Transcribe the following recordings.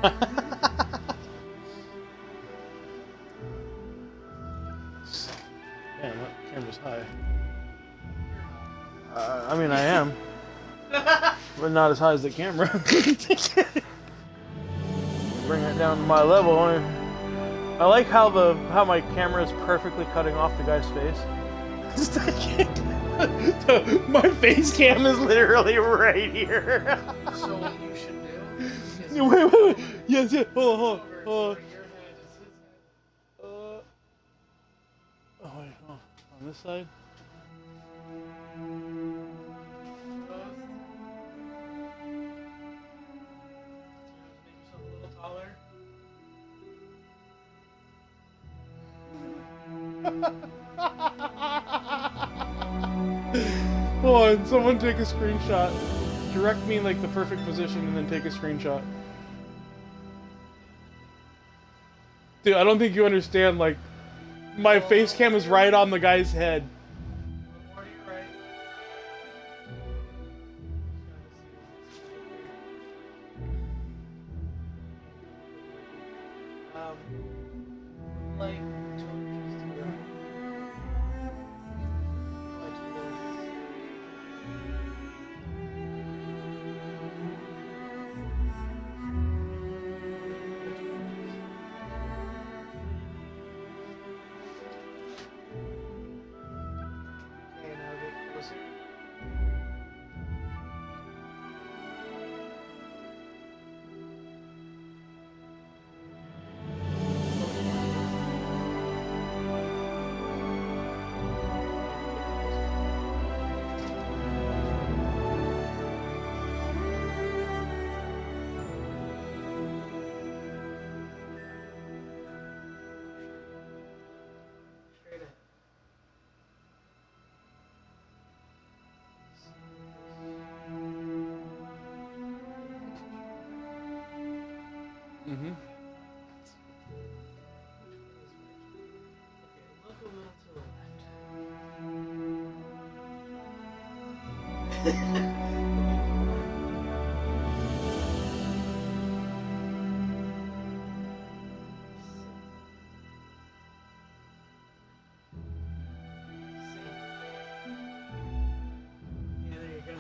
Damn, that camera's high. I mean, I am. But not as high as the camera. Bring it down to my level. I like how my camera is perfectly cutting off the guy's face. My face cam is literally right here. So what you should do? Wait. Yes. Hold on. Oh wait, on this side. Hold on, someone take a screenshot. Direct me in like the perfect position and then take a screenshot. Dude, I don't think you understand, like, my face cam is right on the guy's head. Mm-hmm. Look a little to the left. Yeah, there you go.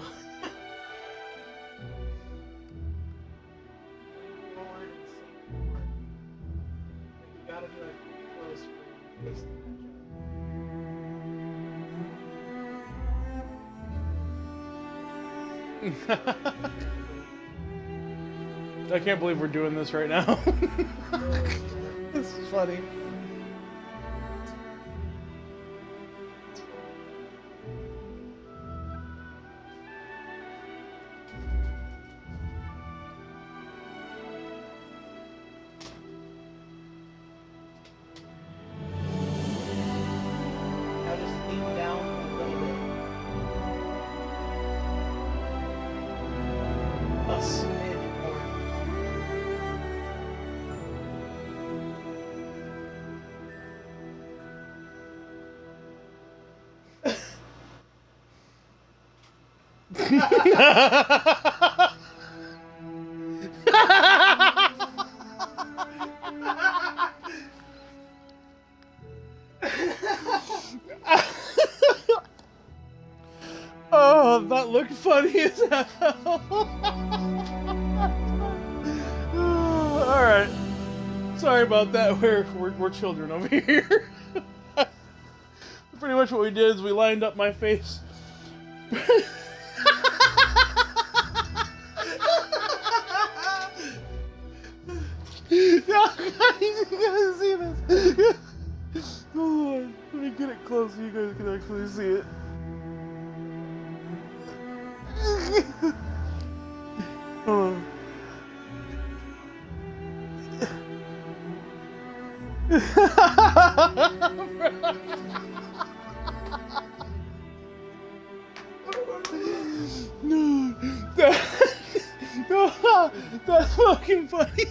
Forward and sink forward. You gotta do it close for your face to match up. I can't believe we're doing this right now. This is funny. Now just lean down a little bit. A smidge more. Oh, that looked funny as hell. Alright. Sorry about that. We're children over here. Pretty much what we did is we lined up my face. You gotta see this. Hold on. Let me get it close so you guys can actually see it. Hold on. No, that's fucking funny.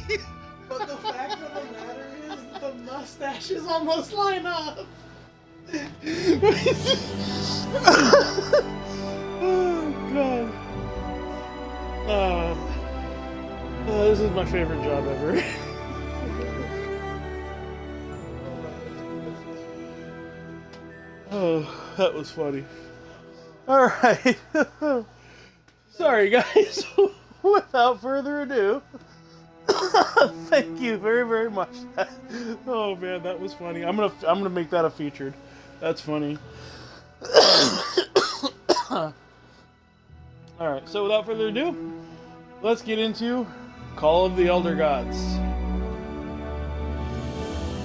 But the fact of the matter is, the mustaches almost line up. Oh god. This is my favorite job ever. Oh, that was funny. Alright. Sorry, guys. Without further ado, thank you very, very much. Oh man, that was funny. I'm gonna make that a featured. That's funny. Alright, so without further ado, let's get into Call of the Elder Gods.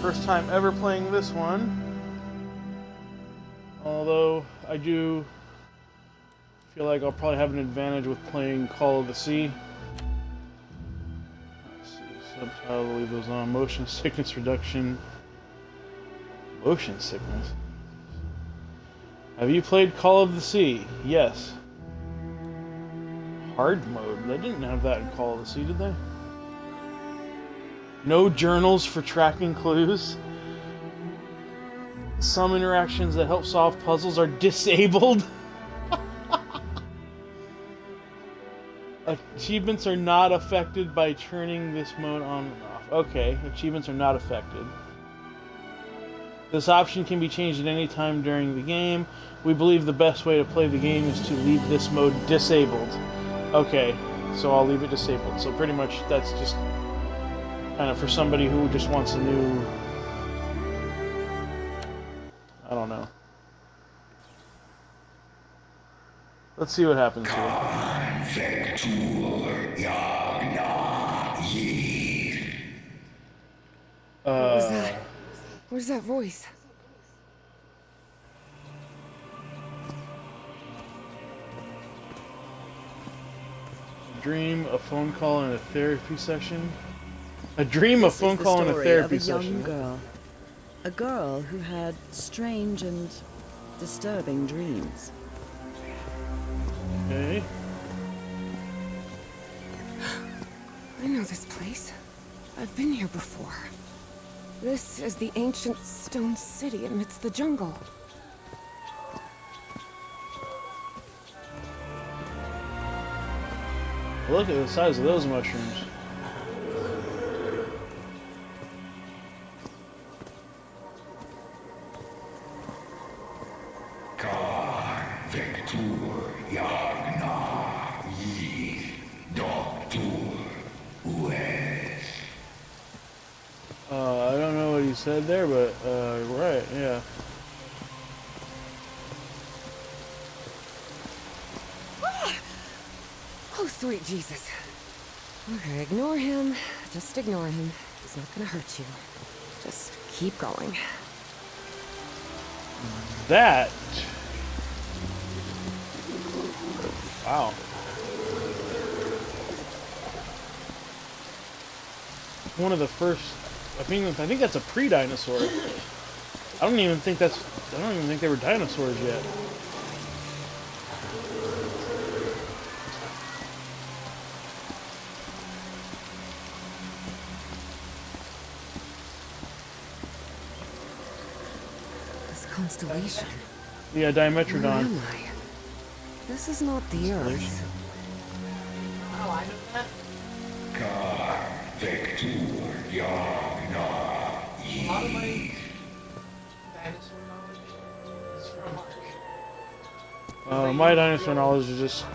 First time ever playing this one. Although I do feel like I'll probably have an advantage with playing Call of the Sea. Let's see, subtitle, leave those on. Motion sickness reduction. Motion sickness? Have you played Call of the Sea? Yes. Hard mode? They didn't have that in Call of the Sea, did they? No journals for tracking clues. Some interactions that help solve puzzles are disabled. Achievements are not affected by turning this mode on and off. Okay, achievements are not affected. This option can be changed at any time during the game. We believe the best way to play the game is to leave this mode disabled. Okay, so I'll leave it disabled. So pretty much that's just kind of for somebody who just wants a new... I don't know. Let's see what happens here. What was that? What is that voice? Dream, a phone call, and a therapy session. A dream, a phone call, and a therapy session. A girl who had strange and disturbing dreams. Okay. I know this place. I've been here before. This is the ancient stone city amidst the jungle. Look at the size of those mushrooms. I don't know what he said there, but, right, yeah. Oh, sweet Jesus. Okay, ignore him. Just ignore him. He's not gonna hurt you. Just keep going. That... Wow. One of the first... I think that's a pre-dinosaur. I don't even think they were dinosaurs yet. This constellation. Yeah, Where Dimetrodon. am I? This is not the Earth. Oh, I know that. A lot of my dinosaur knowledge is from Mark. My dinosaur knowledge is just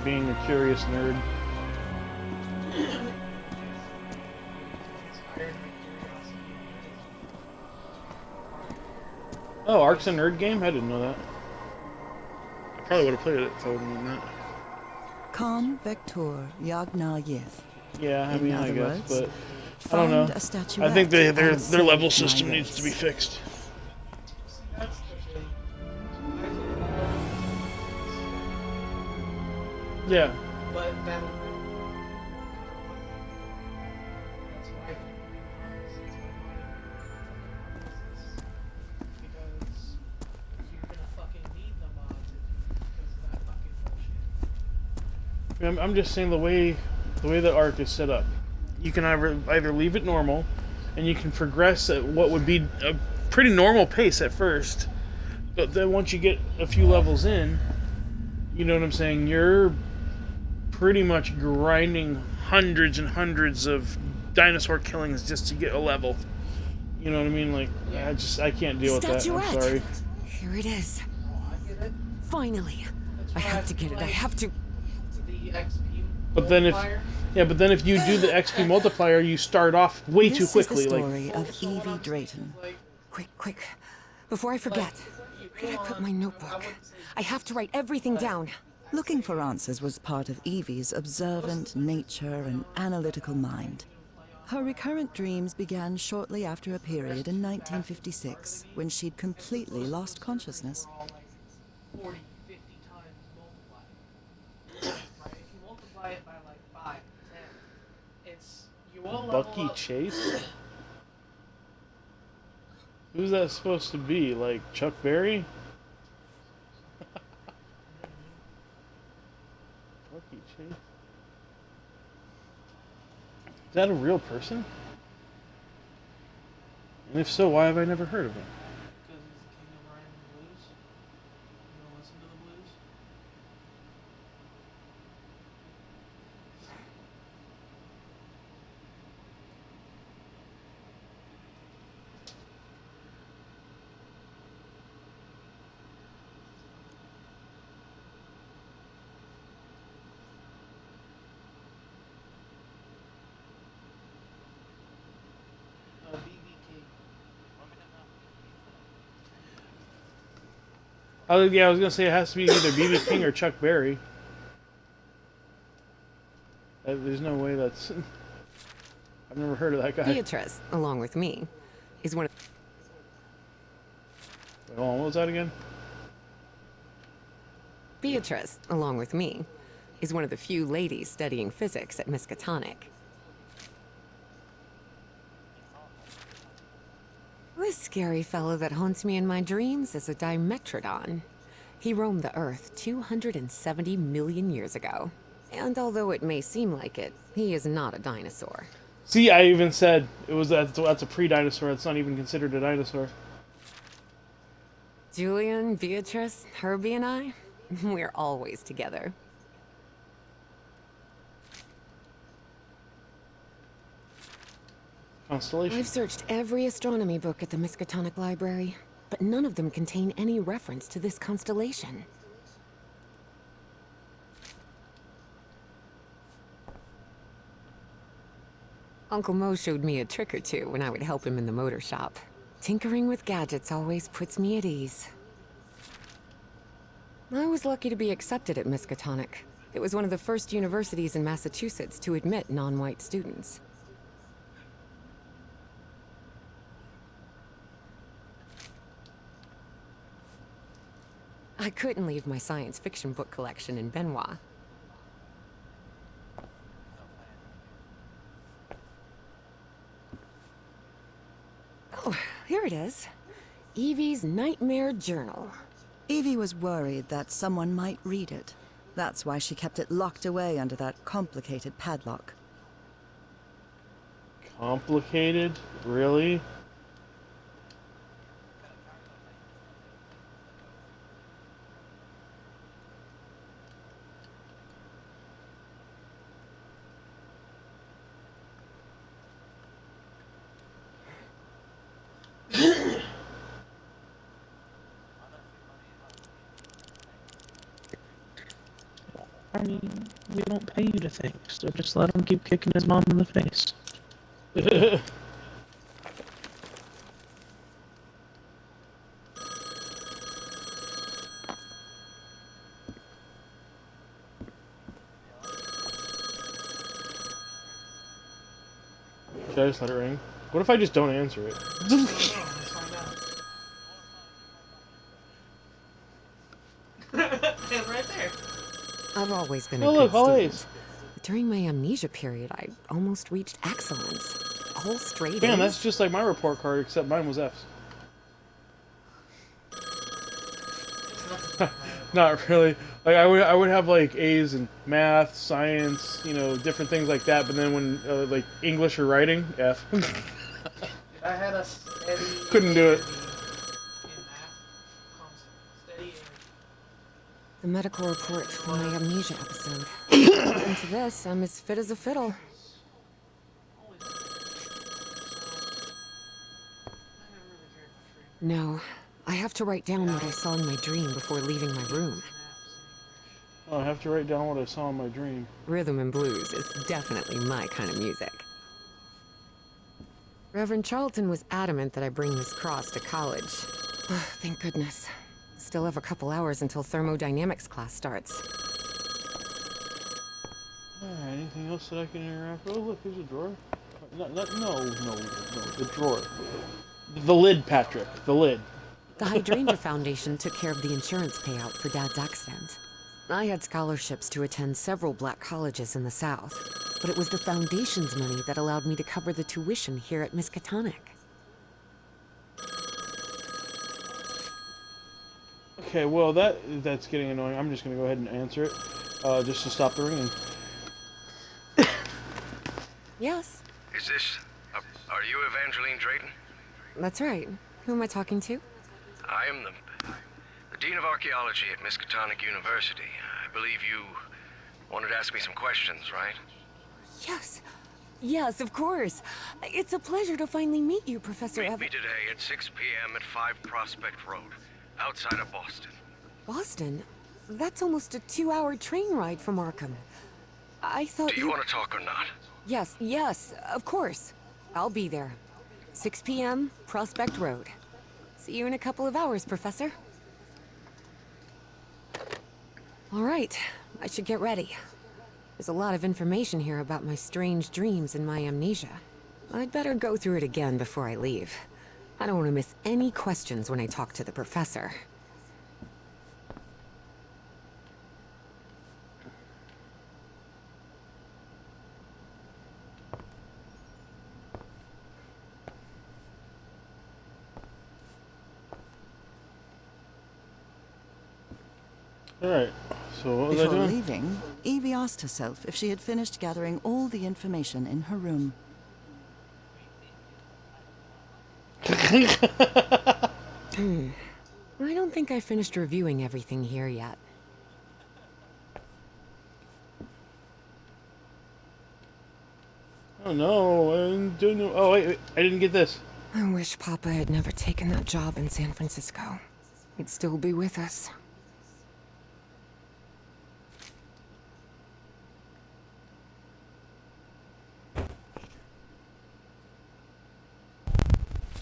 being a curious nerd. Inspired my curiosity. Oh, Ark's a nerd game? I didn't know that. I probably would have played it if I would have known that. Khan Vector Yagna Yith. Yeah, I In mean, I other guess, words, but I don't know. Find a statuette I think their and save level my system needs to be race. fixed. See, that's the thing. Yeah. But then that's why I because you're gonna fucking need the mods because of that fucking bullshit. I'm just saying the way that Ark is set up. You can either leave it normal, and you can progress at what would be a pretty normal pace at first, but then once you get a few levels in, you know what I'm saying, you're pretty much grinding hundreds and hundreds of dinosaur killings just to get a level. You know what I mean? Like, I can't deal with that. I'm Statuette. sorry. Here it is. I get it. Finally. That's I why have to get it. I have to. The XP But then multiplier. but then if you do the XP multiplier, you start off way too quickly. This is the Like, story of Evie Drayton. Like, Quick. Before I forget. Where did I put my notebook? I have to write everything down. Looking for answers was part of Evie's observant nature and analytical mind. Her recurrent dreams began shortly after a period in 1956 when she'd completely lost consciousness. 40, 50 times multiplied. Right? If you multiply it by like 5, 10, it's you will level Bucky up. Chase? Who's that supposed to be? Like Chuck Berry? Bucky Chase? Is that a real person? And if so, why have I never heard of him? Because he's the king of rhyme and blues. You don't listen to the blues? BB King. I was gonna say it has to be either BB King or Chuck Berry. There's no way that's. I've never heard of that guy. Beatrice, along with me, is one of. Wait, hold on, what was that again? Beatrice, along with me, is one of the few ladies studying physics at Miskatonic. This scary fellow that haunts me in my dreams is a Dimetrodon. He roamed the Earth 270 million years ago. And although it may seem like it, he is not a dinosaur. See, I even said that's a pre-dinosaur. That's not even considered a dinosaur. Julian, Beatrice, Herbie, and I, we're always together. Constellation. I've searched every astronomy book at the Miskatonic Library, but none of them contain any reference to this constellation. Uncle Mo showed me a trick or two when I would help him in the motor shop. Tinkering with gadgets always puts me at ease. I was lucky to be accepted at Miskatonic. It was one of the first universities in Massachusetts to admit non-white students. I couldn't leave my science fiction book collection in Benoit. Oh, here it is. Evie's Nightmare Journal. Evie was worried that someone might read it. That's why she kept it locked away under that complicated padlock. Complicated? Really? I mean, we don't pay you to think, so just let him keep kicking his mom in the face. Should I just let it ring? What if I just don't answer it? Let's find out. It's right there. I've always been a Oh, good look, student. always. But during my amnesia period, I almost reached excellence. All straight Man, A's. that's just like my report card, except mine was F's. It's nothing. Not really. Like I would have like A's in math, science, you know, different things like that. But then when like English or writing, F. I had a steady. Couldn't do it. In math, constant, steady. The medical report from my amnesia episode. Into this, I'm as fit as a fiddle. No, I have to write down what I saw in my dream before leaving my room. Oh, I have to write down what I saw in my dream. Rhythm and blues is definitely my kind of music. Reverend Charlton was adamant that I bring this cross to college. Oh, thank goodness. Still have a couple hours until thermodynamics class starts. Alright, anything else that I can interact with? Oh, look, there's a drawer. No, the drawer. The lid, Patrick. The lid. The Hydrangea Foundation took care of the insurance payout for Dad's accident. I had scholarships to attend several black colleges in the South, but it was the Foundation's money that allowed me to cover the tuition here at Miskatonic. Okay, well, that's getting annoying. I'm just going to go ahead and answer it, just to stop the ringing. Yes, Is this... are you Evangeline Drayton? that's right. Who am I talking to? I am the Dean of Archaeology at Miskatonic University. I believe you wanted to ask me some questions, right? Yes. Yes, of course. It's a pleasure to finally meet you, Professor Meet me today at 6 p.m. at 5 Prospect Road, outside of Boston. Boston? That's almost a 2-hour train ride from Arkham. I thought Do you want to talk or not? Yes, of course. I'll be there. 6 p.m., Prospect Road. See you in a couple of hours, Professor. All right, I should get ready. There's a lot of information here about my strange dreams and my amnesia. I'd better go through it again before I leave. I don't want to miss any questions when I talk to the professor. Alright, so what was I Before doing? leaving, Evie asked herself if she had finished gathering all the information in her room. I don't think I finished reviewing everything here yet. Oh no, I don't know. Oh wait, I didn't get this. I wish Papa had never taken that job in San Francisco. He'd still be with us.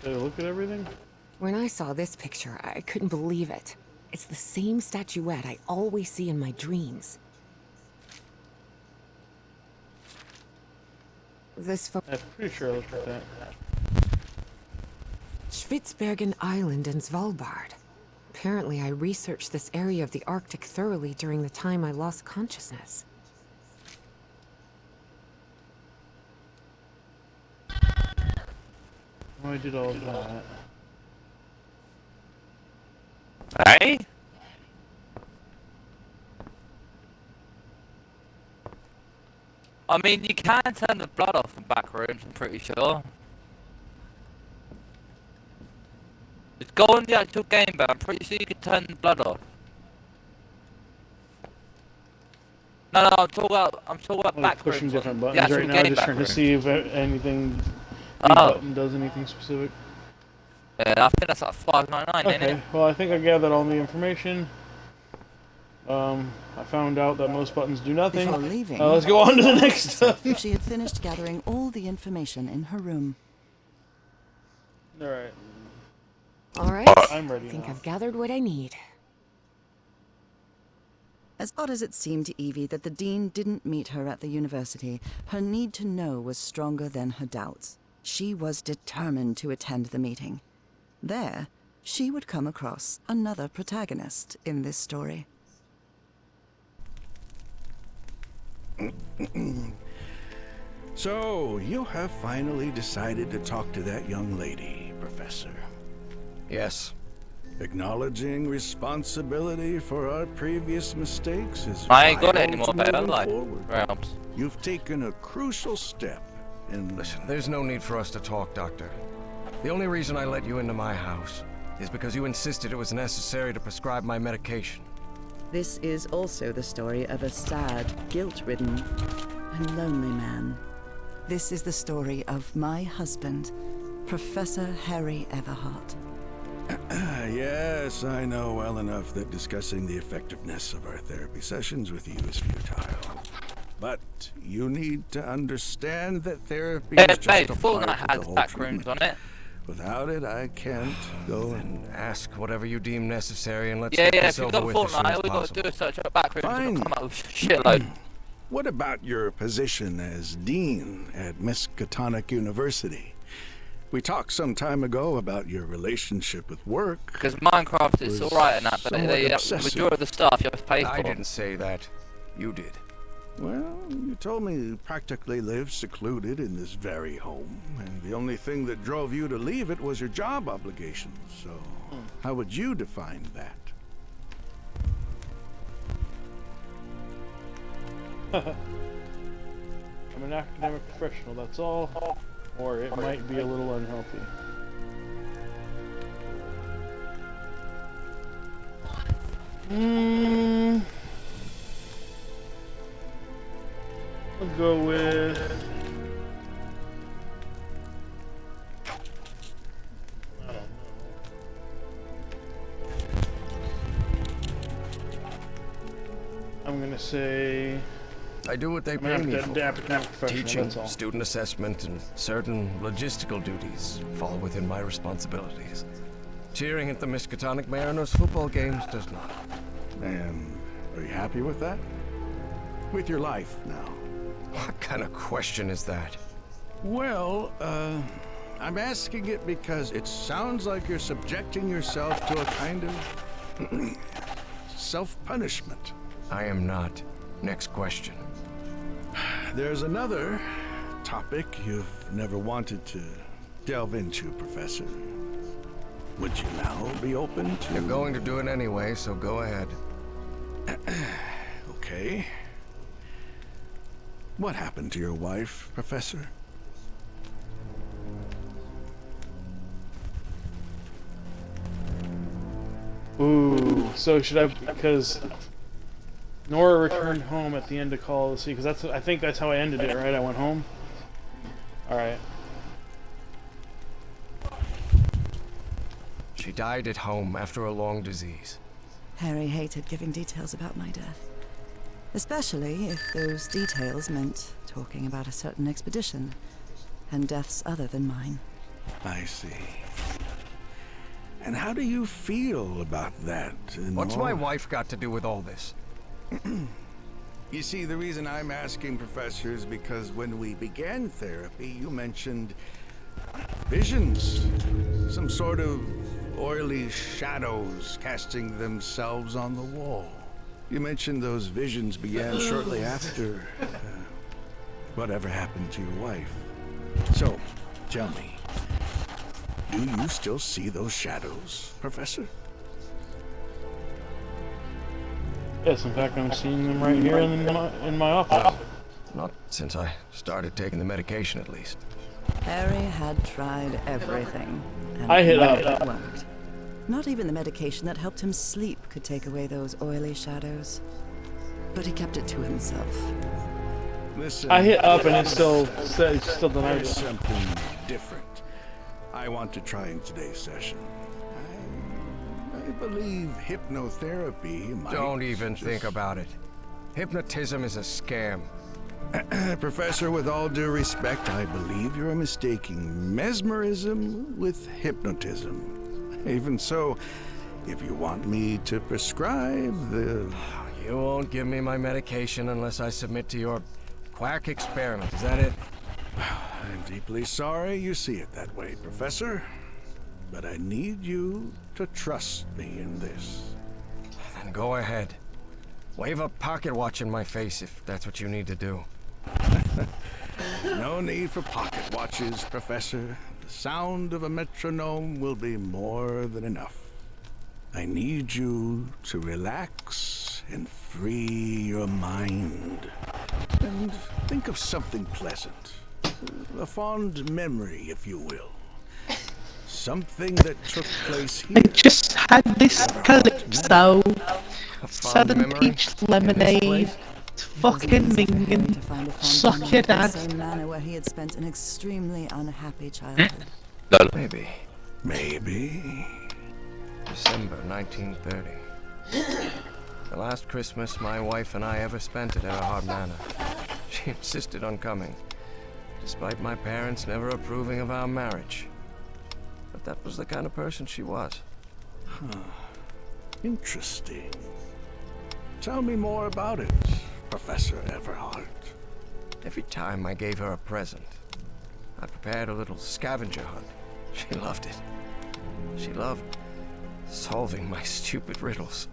Did I look at everything? When I saw this picture, I couldn't believe it. It's the same statuette I always see in my dreams. This I'm pretty sure I looked at that. Spitsbergen Island and Svalbard. Apparently, I researched this area of the Arctic thoroughly during the time I lost consciousness. Oh, I did all of that. Hey? I mean, you can turn the blood off in back rooms, I'm pretty sure. Just go on the actual game, but I'm pretty sure you can turn the blood off. No, I'm talking about I'm back pushing rooms. different The buttons actual right now, game just trying to back see if anything the Oh. button does anything specific. Yeah, I think that's like $5.99, isn't Okay, it? well I think I gathered all the information. I found out that most buttons do nothing. Before leaving, Let's go on to the Evie next asked herself stuff. if she had finished gathering all the information in her room. Alright, All right, I'm ready I think now. I've gathered what I need. As odd as it seemed to Evie that the dean didn't meet her at the university, her need to know was stronger than her doubts. She was determined to attend the meeting. There, she would come across another protagonist in this story. So, you have finally decided to talk to that young lady, Professor. Yes. Acknowledging responsibility for our previous mistakes is I ain't got it vital anymore, to babe, moving have I? forward. Realms. You've taken a crucial step in... Listen, there's no need for us to talk, Doctor. The only reason I let you into my house is because you insisted it was necessary to prescribe my medication. This is also the story of a sad, guilt-ridden, and lonely man. This is the story of my husband, Professor Harry Everhart. Yes, I know well enough that discussing the effectiveness of our therapy sessions with you is futile. But you need to understand that therapy is just Babe, a Fortnite part of has the whole back rooms treatment. on it. Without it, I can't go and... Ask whatever you deem necessary and let's Yeah, get yeah, this if you've over got with as soon Fortnite, as all you got to possible. do is search up back rooms and Fine. it'll come out with shitload. What about your position as dean at Miskatonic University? We talked some time ago about your relationship with work. Because Minecraft is Was alright and that, but somewhat the obsessive. majority of the stuff you have to pay for. I didn't say that. You did. Well, you told me you practically lived secluded in this very home, and the only thing that drove you to leave it was your job obligations. So, how would you define that? I'm an academic professional, that's all. Or it might be a little unhealthy. I'll go with... I don't know. I'm gonna say... I do what they I'm pay gonna me have to for. adapt to academic professional, Teaching, that's all. student assessment, and certain logistical duties fall within my responsibilities. Cheering at the Miskatonic Mariners football games does not. And are you happy with that? With your life now? What kind of question is that? Well, I'm asking it because it sounds like you're subjecting yourself to a kind of self-punishment. I am not. Next question. There's another topic you've never wanted to delve into, Professor. Would you now be open to... You're going to do it anyway, so go ahead. Okay. What happened to your wife, Professor? Ooh, so should I, because Nora returned home at the end of Call of the Sea, because that's, I think that's how I ended it, right? I went home? Alright. She died at home after a long disease. Harry hated giving details about my death. Especially if those details meant talking about a certain expedition and deaths other than mine. I see. And how do you feel about that? What's my wife got to do with all this? You see, the reason I'm asking, Professor, is because when we began therapy, you mentioned visions. Some sort of oily shadows casting themselves on the wall. You mentioned those visions began shortly after whatever happened to your wife. So, tell me, do you still see those shadows, Professor? Yes, in fact, I'm seeing them right here in my office. Not since I started taking the medication, at least. Harry had tried everything, and I hit none of up. it worked. Not even the medication that helped him sleep could take away those oily shadows. But he kept it to himself. Listen, I hit up and it still denied there's it. something different I want to try in today's session. I believe hypnotherapy might... Don't even think about it. Hypnotism is a scam. Professor, with all due respect, I believe you're mistaking mesmerism with hypnotism. Even so, if you want me to prescribe the... You won't give me my medication unless I submit to your quack experiment. Is that it? I'm deeply sorry you see it that way, Professor. But I need you to trust me in this. Then go ahead. Wave a pocket watch in my face if that's what you need to do. No need for pocket watches, Professor. The sound of a metronome will be more than enough. I need you to relax and free your mind. And think of something pleasant. A fond memory, if you will. Something that took place here. I just had this calypso. A fond Southern memory peach in this lemonade. place? Fucking It was easy for Harry minging. to find a fond Suck memory your of the dad. same manor where he had spent an extremely unhappy childhood. Lol. Maybe. Maybe. December 1930. The last Christmas my wife and I ever spent at Earhart Manor. She insisted on coming, despite my parents never approving of our marriage. But that was the kind of person she was. Interesting. Tell me more about it, Professor Everhart. Every time I gave her a present, I prepared a little scavenger hunt. She loved it. She loved solving my stupid riddles.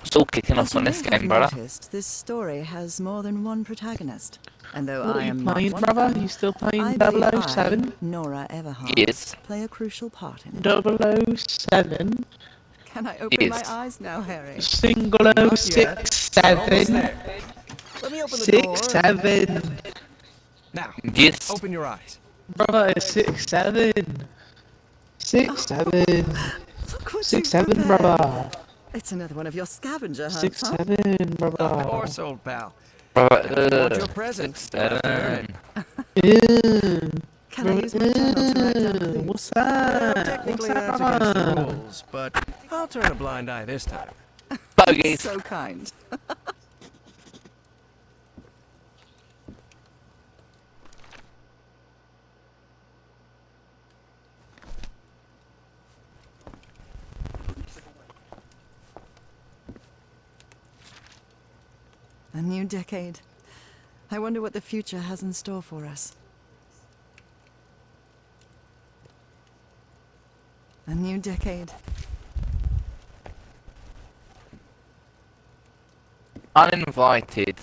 Still kicking As us you on may this have game, brother. noticed, this story has more than one protagonist. And though What I are am you not playing, one of brother? them, You still playing I believe 007? I, Nora Everhart, Yes. play a crucial part in it. 007? Can I open my Yes. eyes now, Harry? Single Not yet. 067? Let me open the door. 67? Now, Yes. open your eyes. Brother, it's 67. 67. Look what 67, you've prepared. brother. It's another one of your scavenger hunts, huh? 67, Of brother. course, old pal. Brother, You want your present. You'll have to earn it. Yeah. Can I use my journal to write down clues? What's Well, that? What's technically that, that's against the brother? rules, but I'll turn a blind eye this time. bogeys. So kind. A new decade. I wonder what the future has in store for us. A new decade. Uninvited.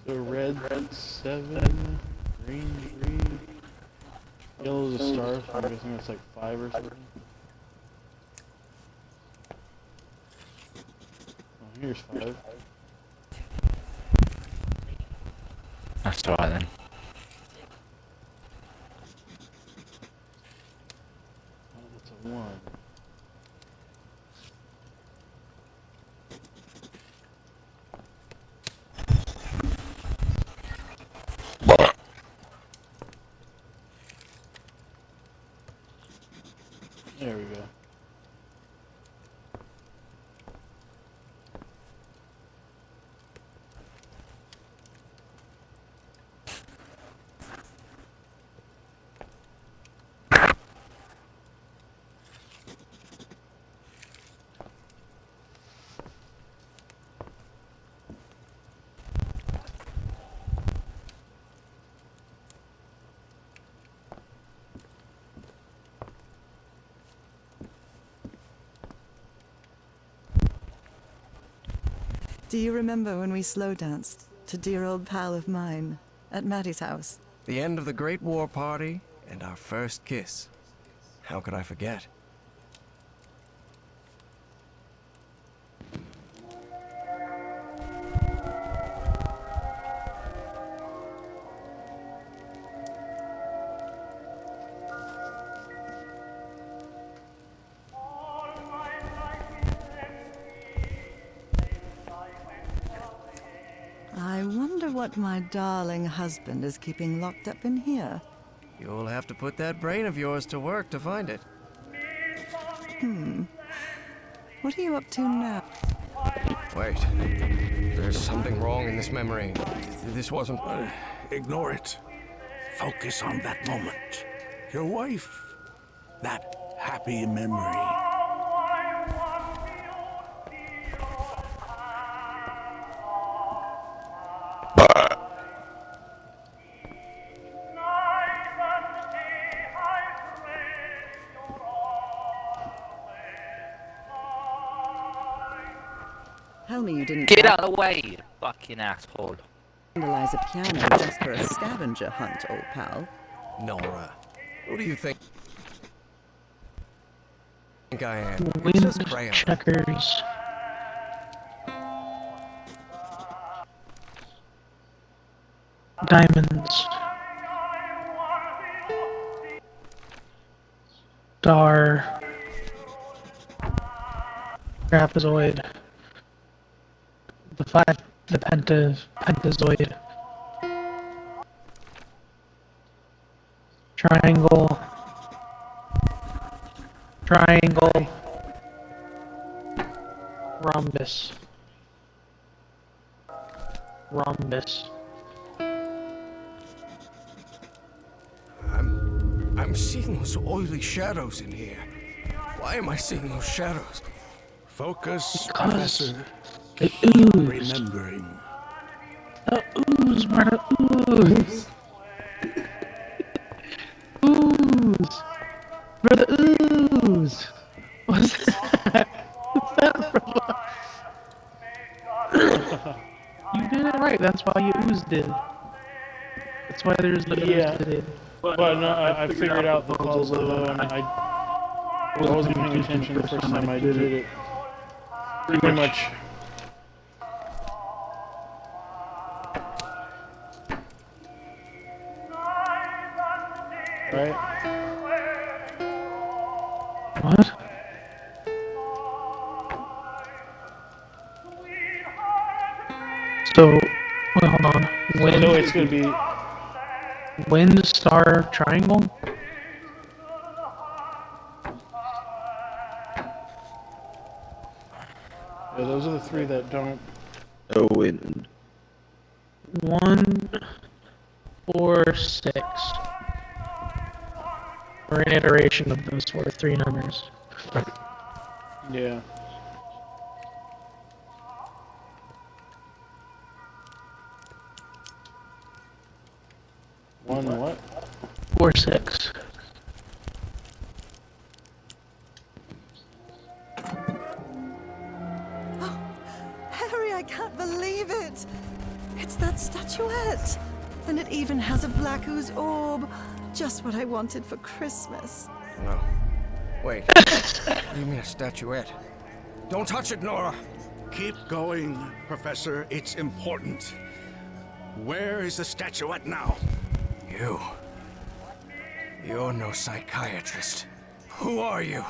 So red 7, green 3, yellow's a star, so I'm guessing that's like 5 or something. Oh, here's 5. That's alright then. Oh, that's a 1. There we go. Do you remember when we slow danced to Dear Old Pal of Mine at Maddie's house? The end of the Great War Party and our first kiss. How could I forget? I wonder what my darling husband is keeping locked up in here. You'll have to put that brain of yours to work to find it. What are you up to now? Wait. There's something wrong in this memory. This wasn't... Ignore it. Focus on that moment. Your wife. That happy memory. Tell me you didn't Get out of the way, you fucking asshole. vandalize a piano just for a scavenger hunt, old pal. Nora. Who do you think I am? It's Wind just crayon. checkers. Diamonds. Star. Trapezoid. The pentazoid. Triangle. Triangle. Rhombus. Rhombus. I'm seeing those oily shadows in here. Why am I seeing those shadows? Focus, Because Professor. they Keep ooze. remembering. The ooze, brother, ooze. Ooze. Brother, ooze. What's that? What's that, brother? You did it right. That's why you oozed it. That's why there's the Yeah. oozed it. But no, I figured out the puzzle though, and I wasn't paying attention the first time I did it. Pretty much. Right? What? So, wait, hold on. Wind, So it's gonna be. wind, star, triangle? Yeah, those are the three that don't. Oh, wind. 1, 4, 6. Or an iteration of those three numbers. Yeah. One what? 4, 6. Harry, I can't believe it! It's that statuette! And it even has a black ooze orb. Just what I wanted for Christmas. No. Wait. What do you mean a statuette? Don't touch it, Nora! Keep going, Professor. It's important. Where is the statuette now? You're no psychiatrist. Who are you?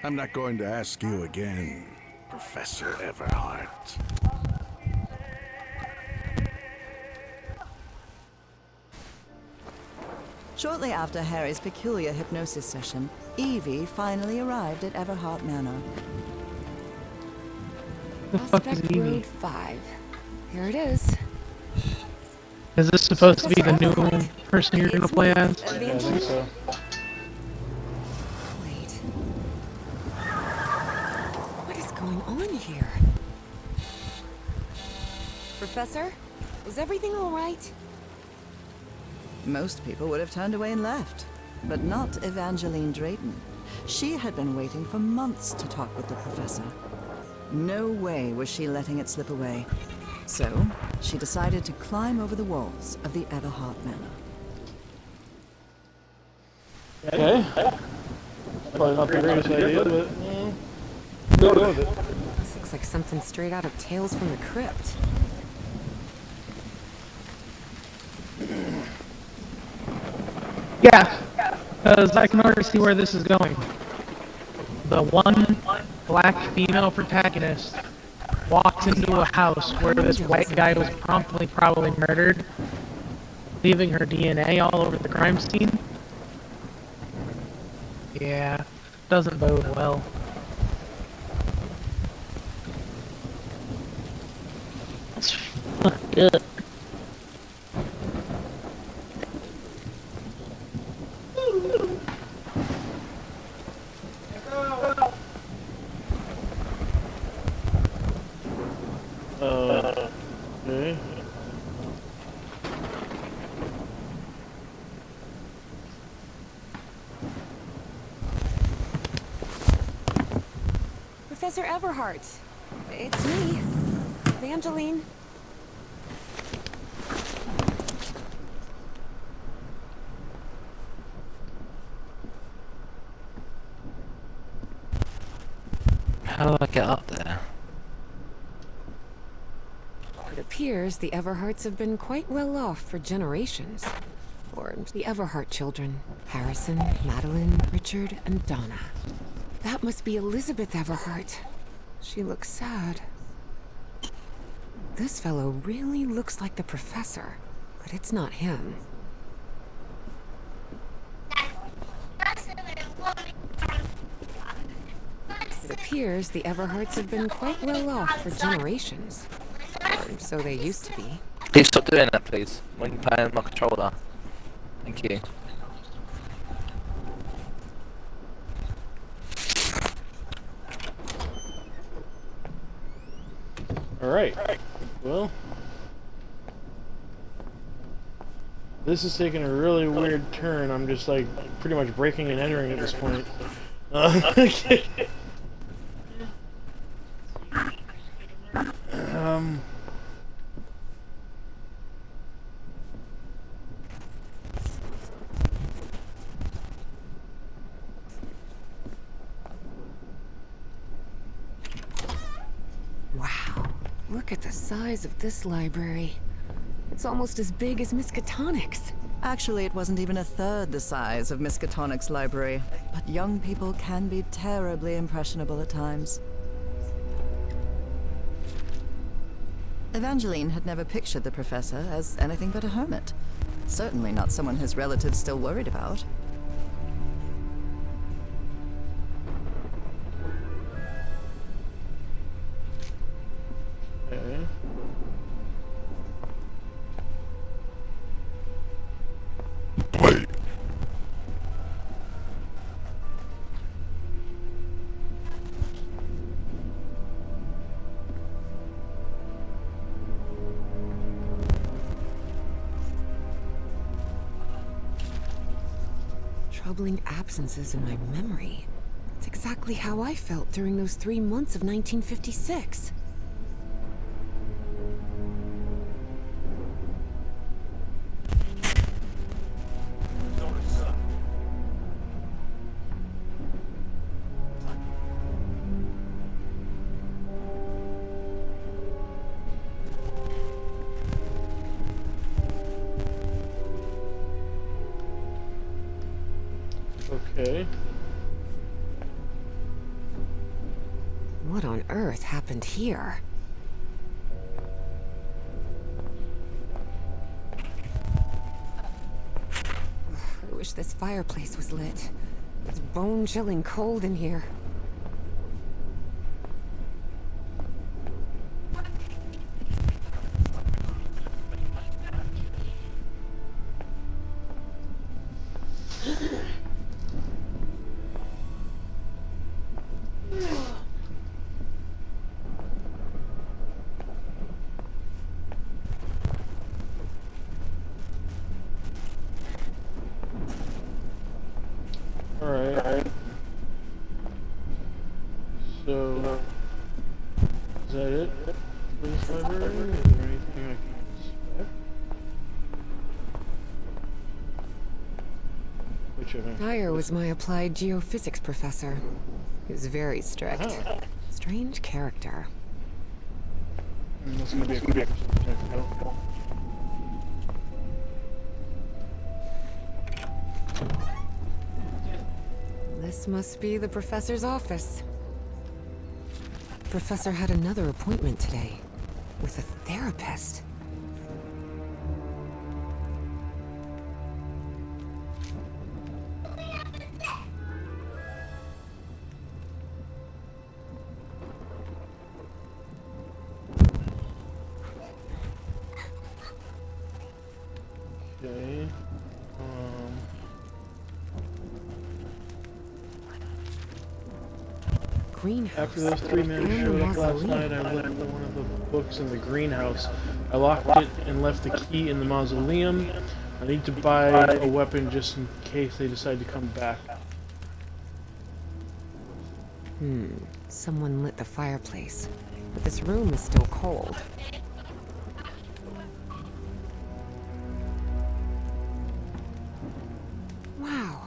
I'm not going to ask you again, Professor Everhart. Shortly after Harry's peculiar hypnosis session, Evie finally arrived at Everhart Manor. The fuck is Prospect Evie? Road 5. Here it is. Is this supposed to be the new Everhart. person you're gonna play as? Yeah, I think so. Wait. What is going on here? Professor? Is everything all right? Most people would have turned away and left, but not Evangeline Drayton. She had been waiting for months to talk with the professor. No way was she letting it slip away. So, she decided to climb over the walls of the Everhart Manor. Okay. Probably not the greatest idea, but go with it. This looks like something straight out of Tales from the Crypt. Yeah, because I can already see where this is going. The one black female protagonist walks into a house where this white guy was promptly probably murdered, leaving her DNA all over the crime scene. Yeah, doesn't bode well. It's fucked up. Okay. Professor Everhart. It's me, Evangeline. How do I get up there? It appears the Everharts have been quite well off for generations. Or the Everhart children. Harrison, Madeline, Richard, and Donna. That must be Elizabeth Everhart. She looks sad. This fellow really looks like the professor, but it's not him. It appears the Everharts have been quite well off for generations. Or so they used to be. Please stop doing that, please. When you're playing my controller. Thank you. Alright. Well, this is taking a really weird turn. I'm just like pretty much breaking and entering at this point. Okay. Wow, look at the size of this library. It's almost as big as Miskatonic's. Actually, it wasn't even a third the size of Miskatonic's library, but young people can be terribly impressionable at times. Evangeline had never pictured the professor as anything but a hermit. Certainly not someone his relatives still worried about. Okay. Troubling absences in my memory. It's exactly how I felt during those 3 months of 1956. Okay. What on earth happened here? I wish this fireplace was lit. It's bone-chilling cold in here. Alright. So, is that it for this library? Is there anything I can expect? Which of them? Dyer was my applied geophysics professor. He was very strict. Uh-huh. Strange character. That's gonna be a quick check out. This must be the professor's office. Professor had another appointment today with a therapist. Okay. Greenhouse. After those 3 men showed up last night, I left one of the books in the greenhouse. I locked it and left the key in the mausoleum. I need to buy a weapon just in case they decide to come back. Someone lit the fireplace, but this room is still cold. Wow.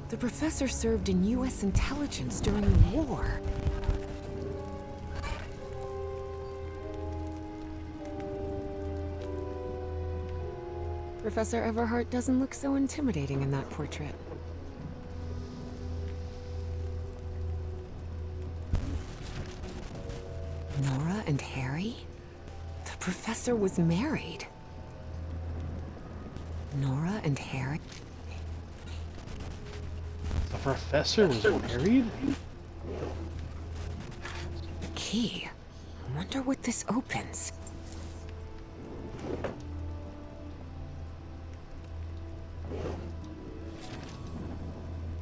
The professor served in U.S. intelligence during the war. Professor Everhart doesn't look so intimidating in that portrait. Nora and Harry? The professor was married. Nora and Harry? The professor was married? Key. I wonder what this opens.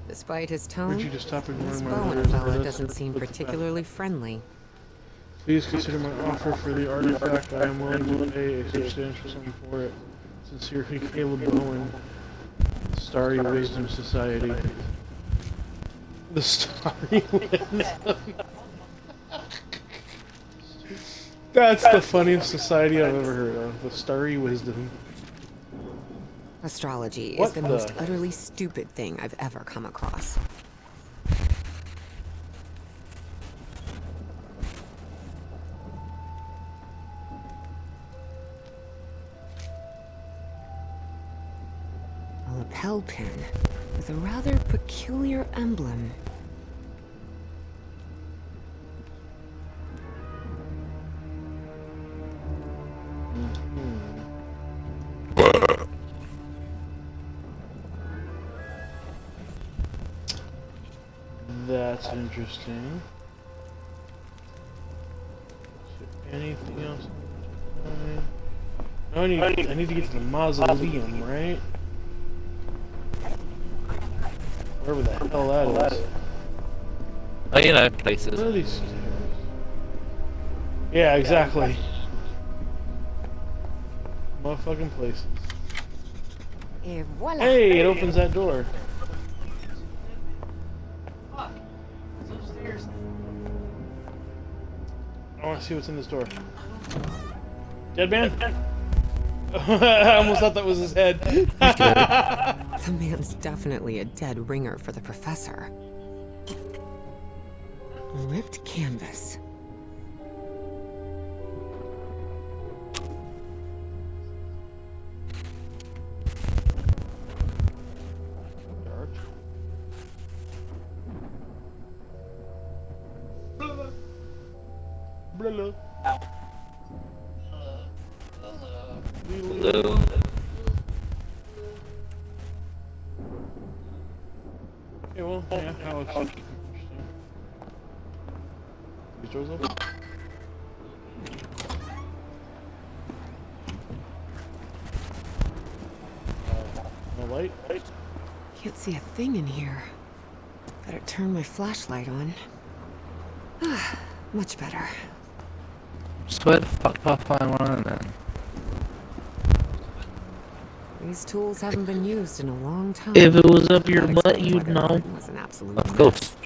Despite his tone, Would you just stop ignoring this my Bowen orders? fella That's doesn't seem what's particularly friendly. Please consider my offer for the artifact. I am willing to pay a substantial sum for it. Sincerely, Caleb Bowen. Starry Wisdom Society. The Starry Wisdom. That's the funniest society I've ever heard of. The Starry Wisdom. Astrology What is the the- most utterly stupid thing I've ever come across. A lapel pin with a rather peculiar emblem. That's interesting. Is there anything else? No, I need to get to the mausoleum, right? Wherever the hell that is. Oh, you know, places. Where are these stairs? Yeah, exactly. Motherfucking places. Et voila! Hey, it opens that door. Fuck. It's upstairs. I want to see what's in this door. Dead man? I almost thought that was his head. The man's definitely a dead ringer for the professor. Ripped canvas. Dark. Blue. Hello. Okay, well, yeah, that looks interesting. These doors open? No light? Can't see a thing in here. Better turn my flashlight on. Much better. So where the fuck do I find one then? These tools haven't been used in a long time. If it was up your That butt, explains why you'd the know. garden was an absolute Of mess. course.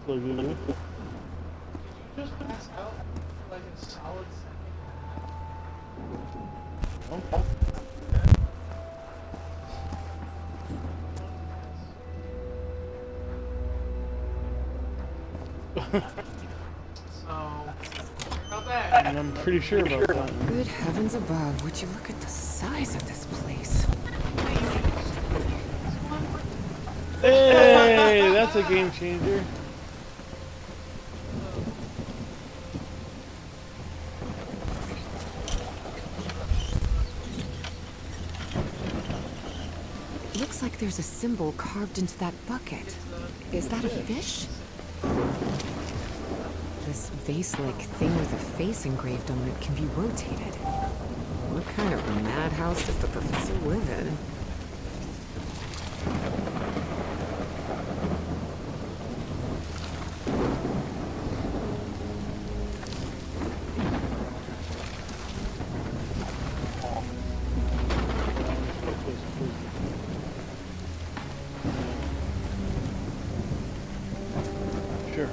Look at you. Just pass out for like a solid second. Oh. So, about that. And I'm pretty sure about that. Good heavens above, would you look at the size of this place? Hey, that's a game changer. It looks like there's a symbol carved into that bucket. Is that a fish? This vase-like thing with a face engraved on it can be rotated. What kind of madhouse does the professor live in? Sure.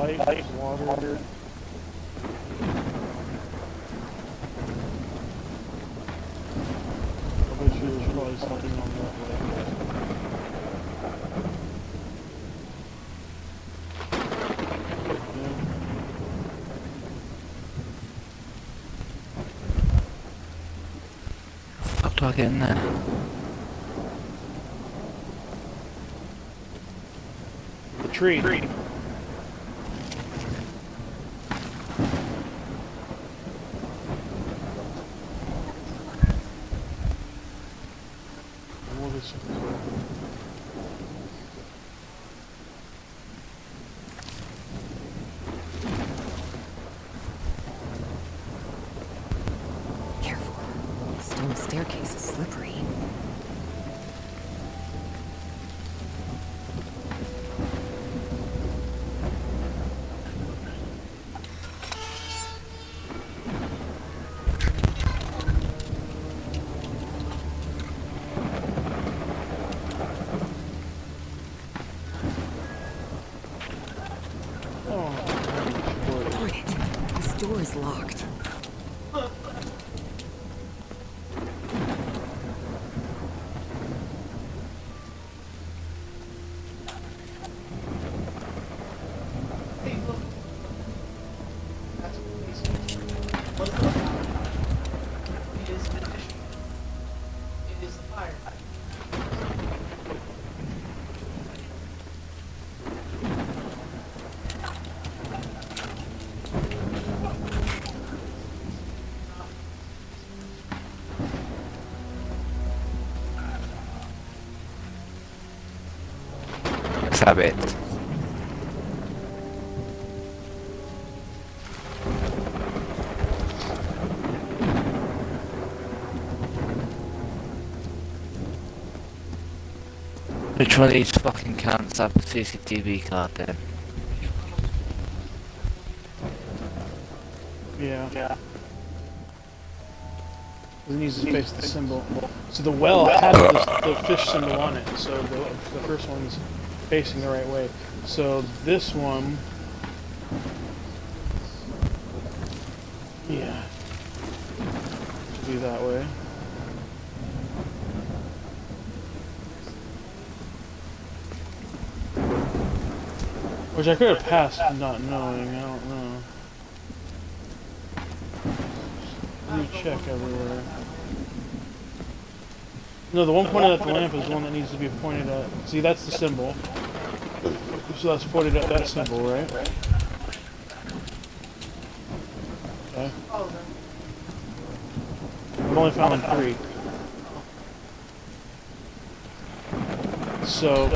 fight, water. I bet you there's probably something on that way. How do I get in there? The tree. What is it? Careful. The stone staircase is slippery. Darn it. This door is locked. Hey, look. That's basically what the it is an addition. It is the fire. Let's have it. Which one of these fucking cunts have the CCTV card then? Yeah. It needs to face the symbol. So the well has the fish symbol on it, so the first one's facing the right way. So this one... Yeah. Should be that way. Which I could have passed not knowing, I don't know. Let me check everywhere. No, the one pointed at the lamp is the one that needs to be pointed at. See, that's the symbol. So that's pointed at that symbol, right? Okay. I've only found 3. So,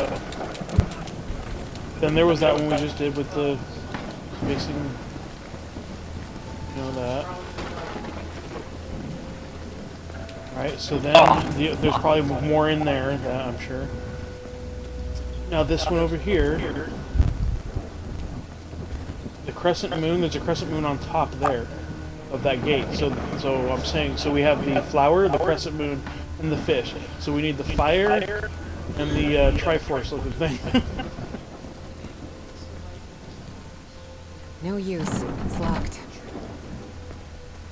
then there was that one we just did with the facing, you know, that. Alright, so then there's probably more in there, that I'm sure. Now this one over here, the crescent moon, there's a crescent moon on top there of that gate. So I'm saying, so we have the flower, the crescent moon, and the fish. So we need the fire and the Triforce looking thing. No use. It's locked.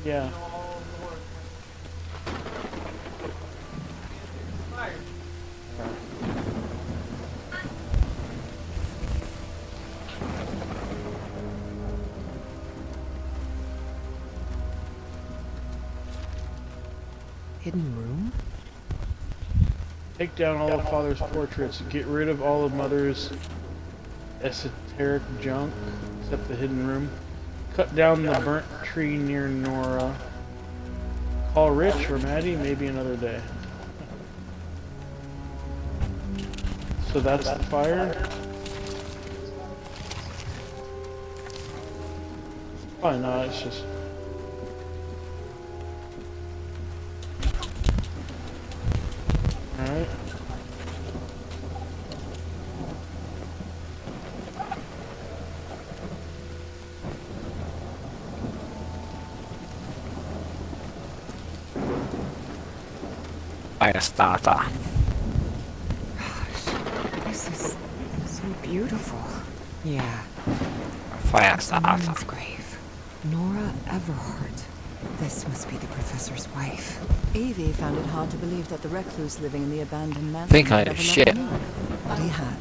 Yeah. Hidden room? Take down all of Father's portraits. Get rid of all of Mother's esoteric junk, except the hidden room. Cut down the burnt tree near Nora. Call Rich or Maddie, maybe another day. So that's the fire. Probably not, it's just... Alright. Fire starter. Gosh, this is so beautiful. Yeah. Fast A off. woman's grave. Nora Everhart. This must be the professor's wife. Evie found it hard to believe that the recluse living in the abandoned mansion Think I had know ever shit. loved anyone. But he had.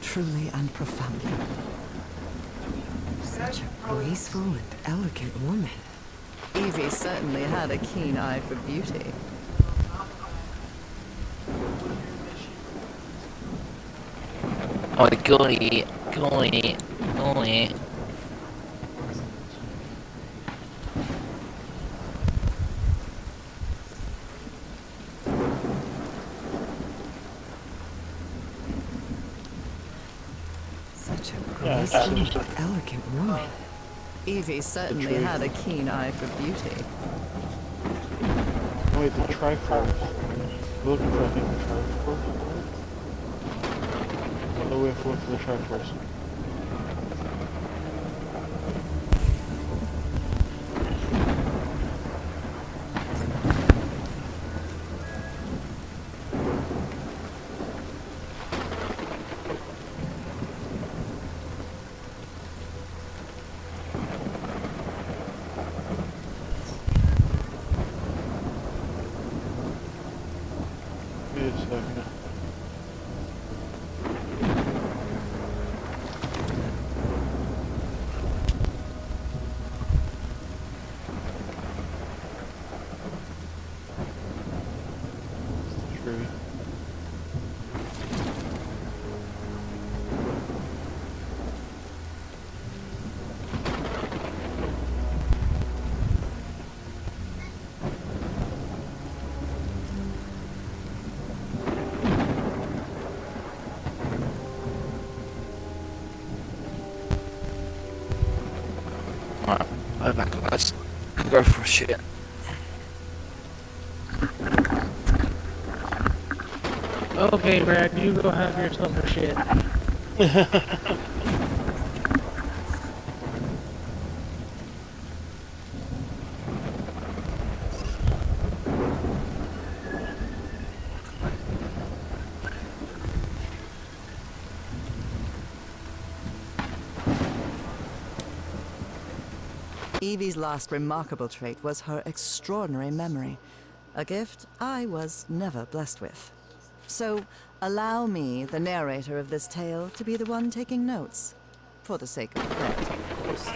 Truly and profoundly. Such a graceful and elegant woman. Evie certainly had a keen eye for beauty. Oh, golly, golly, golly. Such a graceful and elegant woman. Evie certainly tree. had a keen eye for beauty. Oh, wait, the Triforce. We're looking for, I think, the Triforce. Oh, we have to look for the Triforce. Wait a second. Tree. Alright, go back, let's go for a shit. Okay, Brad, you go have yourself a shit. Evie's last remarkable trait was her extraordinary memory, a gift I was never blessed with. So, allow me, the narrator of this tale, to be the one taking notes. For the sake of clarity, of course.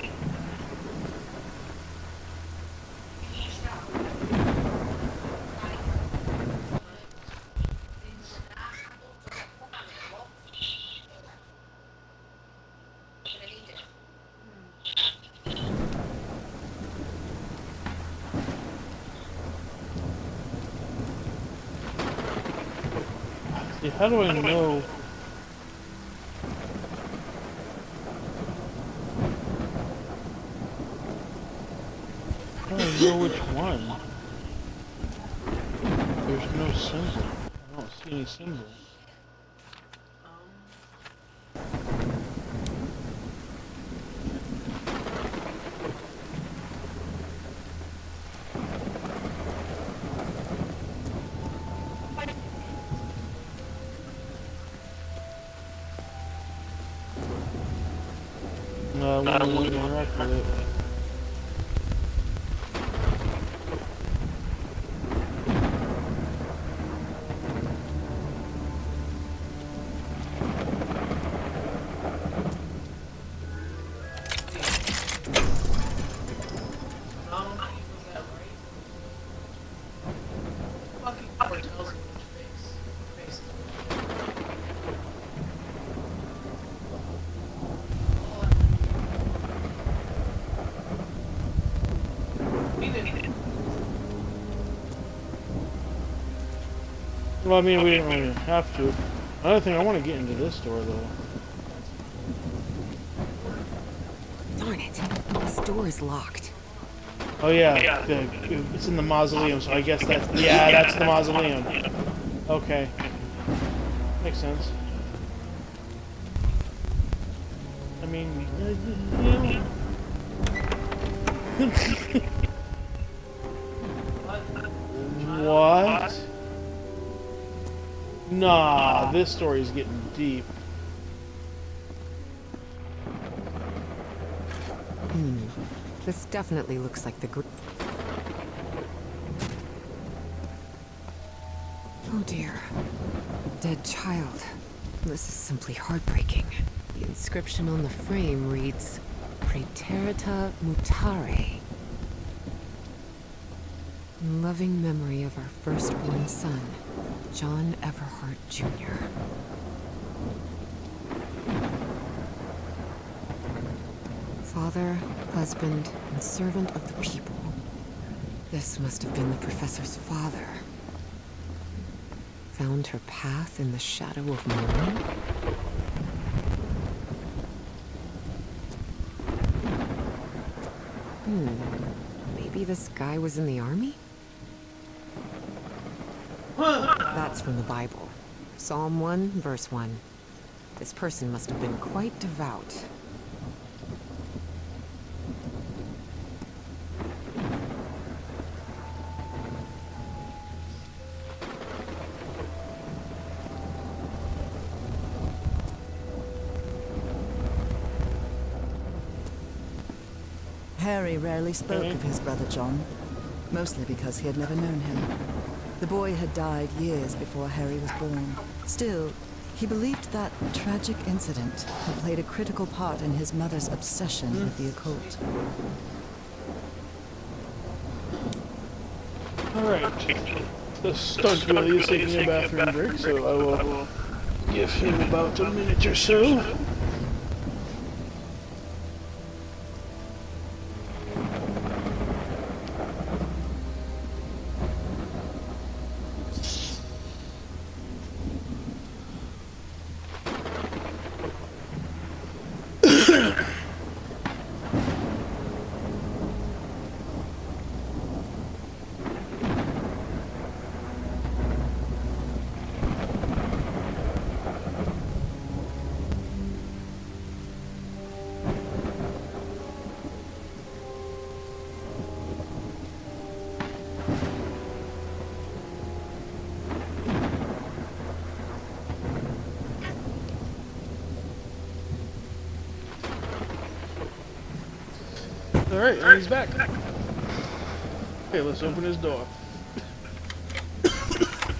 See, how do I know? How do I know which one? There's no symbol. I don't see any symbol. When we interact with it. Not only was that right, fucking Cooper tells him which face is we didn't. Well, I mean, we didn't really have to. Another thing, I want to get into this door, though. Darn it. This door is locked. Oh yeah, it's in the mausoleum, so I guess that's that's the mausoleum. Okay, makes sense. I mean, what? Nah, this story's getting deep. This definitely looks like the Oh dear. A dead child. This is simply heartbreaking. The inscription on the frame reads, Praeterita Mutare. In loving memory of our firstborn son, John Everhart Jr. Father, husband, and servant of the people. This must have been the professor's father. Found her path in the shadow of mourning? Maybe this guy was in the army? That's from the Bible. Psalm 1, verse 1. This person must have been quite devout. Harry rarely spoke of his brother John, mostly because he had never known him. The boy had died years before Harry was born. Still, he believed that tragic incident had played a critical part in his mother's obsession with the occult. Alright. The stunt Billy is taking a bathroom break, so I will give him about a minute or so. Alright, and he's back. Okay, let's open his door.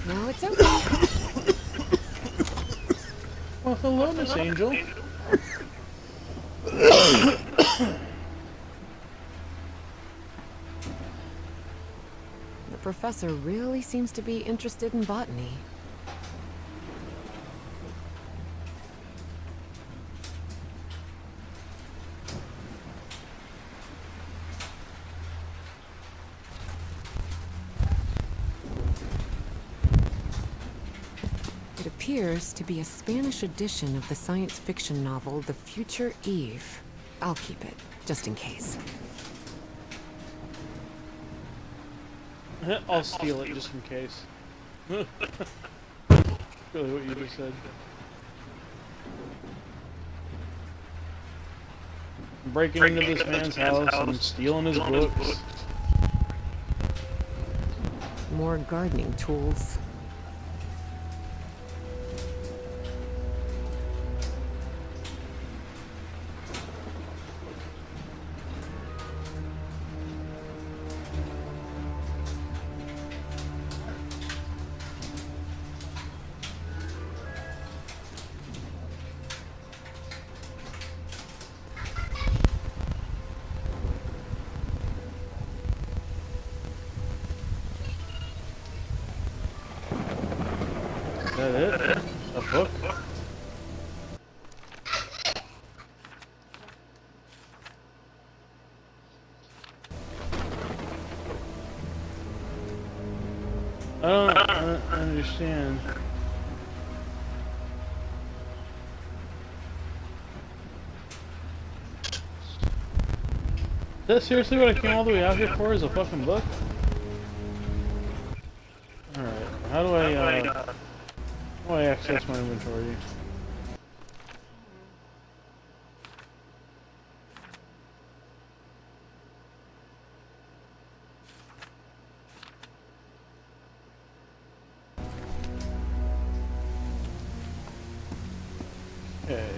Now it's open. Well, hello, Miss Angel. The professor really seems to be interested in botany. It appears to be a Spanish edition of the science fiction novel The Future Eve. I'll keep it, just in case. I'll steal it just in case. Really what you just said. Breaking into this man's house and stealing his books. More gardening tools. Is that it? A book? I don't understand. Is that seriously what I came all the way out here for, is a fucking book? Alright, how do I access my inventory? Okay.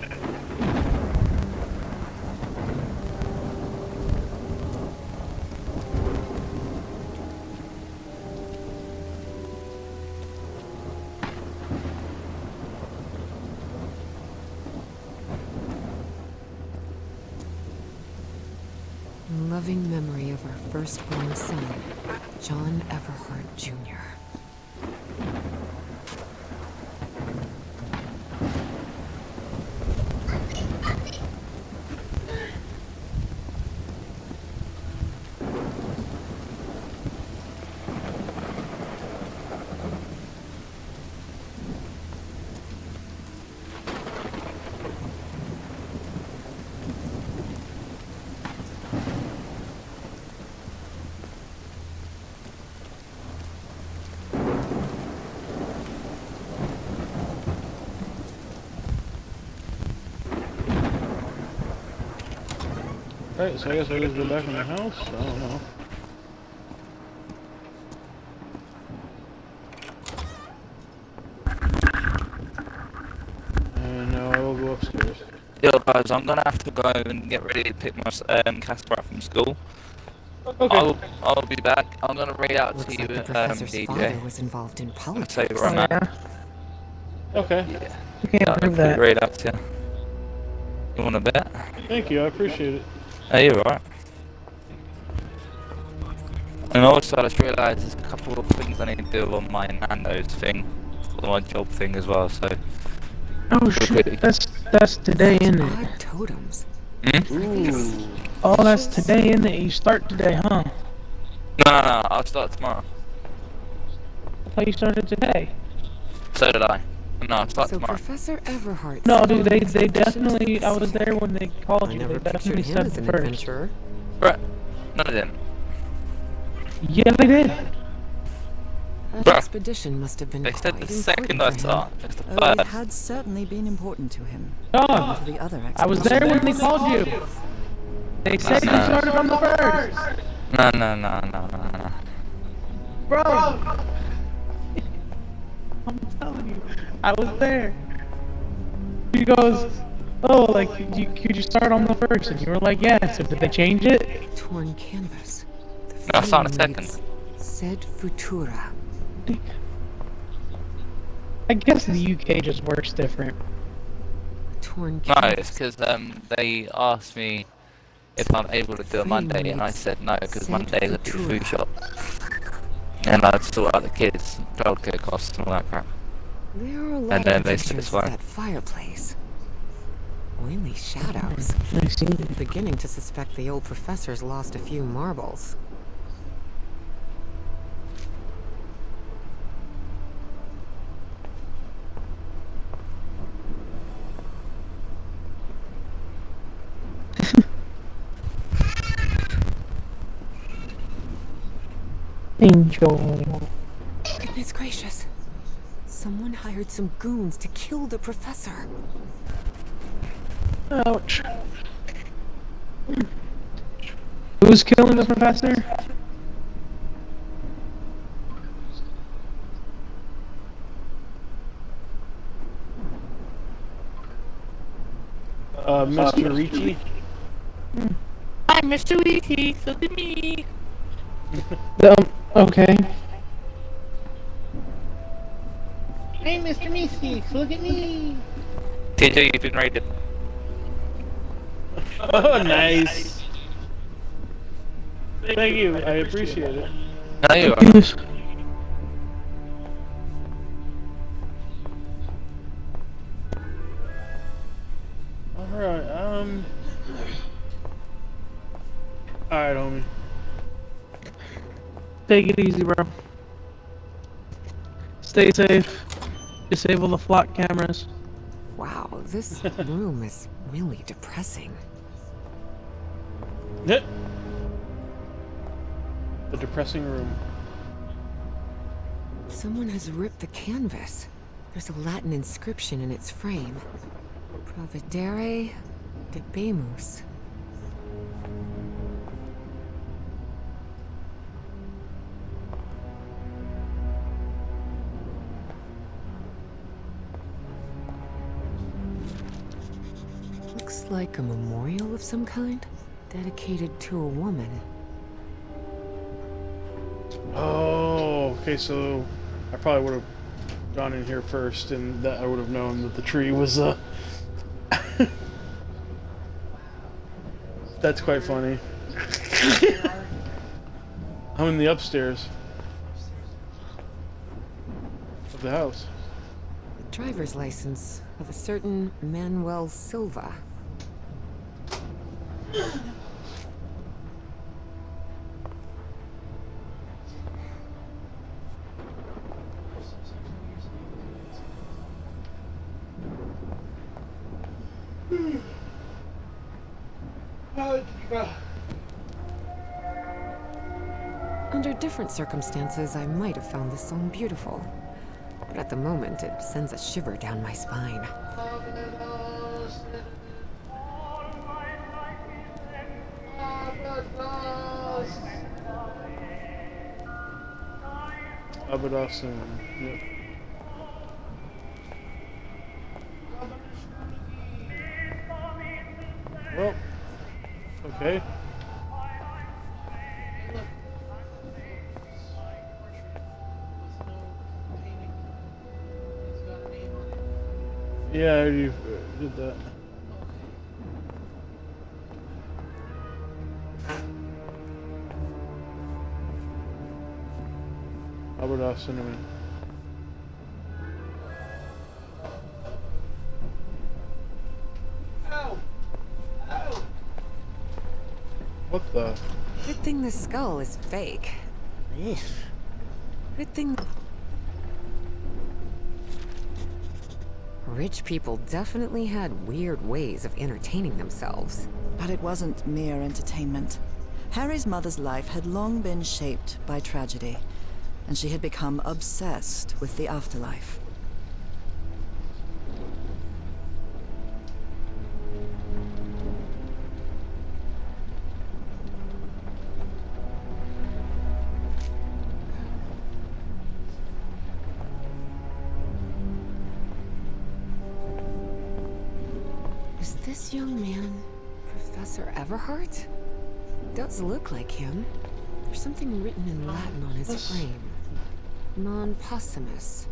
loving memory of our firstborn son, John Everhart Jr. Alright, so I guess I just go back in the house? I don't know. And now I will go upstairs. Yo guys, I'm gonna have to go and get ready to pick my Casper up from school. Okay. I'll be back. I'm gonna read out Looks to you, like the professor's father DJ. was involved in I'll tell politics. you where I'm at. Okay. Yeah. You can't prove that. Read out to you. You want a bet? Thank you, I appreciate it. Hey, you're right. And also, I just realised there's a couple of things I need to do on my Nando's thing, on my job thing as well. So, Oh shit, that's today, isn't it? Odd totems. Ooh. Oh, that's today, isn't it? You start today, huh? no, I'll start tomorrow. I thought you started today. So did I. No, I'll start So tomorrow. Professor Everhart. No, dude, they definitely. I was there when they called I you. never They pictured definitely him said as an first. adventurer. Right. No, I didn't. Yeah, they did. That Bruh. expedition must have been They quite said the important second for I him. start. It's the Oh, it first. had certainly been important to him. Dog, To the other I was there when they expeditions. called you. They said you started on the first. No. Bro! I'm telling you, I was there. He goes, oh, like, could you start on the first? And you were like, yeah. So did they change it? Torn canvas. The No, I saw it in a flame second. reads, Sed Futura. I guess the UK just works different. Torn No, canvas. it's because they asked me if I'm able to do a Monday, and I said no because Monday is a food shop, and I'd sort out the kids' childcare costs and all that crap. There are a lot And then of they said pictures it's of fine. that fireplace. Oily shadows. I see. I'm beginning to suspect the old professor's lost a few marbles. Angel. Goodness gracious. Someone hired some goons to kill the professor. Ouch. Who's killing the professor? Mr. Ricci? Hi, Mr. Weeky, look at me. Okay. Hey, Mr. Meeseeks, look at me! TJ, you've been raided. Oh, nice! Thank you, I appreciate it. No, you are. Yes. Alright, Alright, homie. Take it easy, bro. Stay safe. Disable the flock cameras. Wow, this room is really depressing. The depressing room. Someone has ripped the canvas. There's a Latin inscription in its frame. Providere debemus. Looks like a memorial of some kind, dedicated to a woman. Oh, okay, so I probably would have gone in here first, and that I would have known that the tree was, That's quite funny. I'm in the upstairs of the house. The driver's license of a certain Manuel Silva. Under different circumstances, I might have found this song beautiful. But at the moment, it sends a shiver down my spine. Abaddon. Yep. Well, okay. Yeah, I already did that. Albert Cinnamon. Ow! Ow! What the? Good thing the skull is fake. Good thing... Rich people definitely had weird ways of entertaining themselves. But it wasn't mere entertainment. Harry's mother's life had long been shaped by tragedy, and she had become obsessed with the afterlife. Is this young man Professor Everhart? Does look like him. There's something written in Latin on his frame. Non possumus.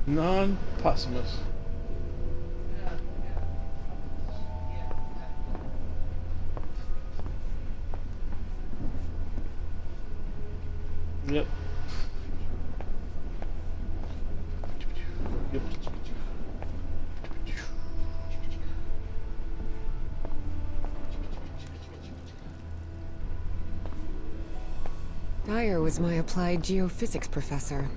Non-possumus. Yep. Yep. Dyer was my applied geophysics professor.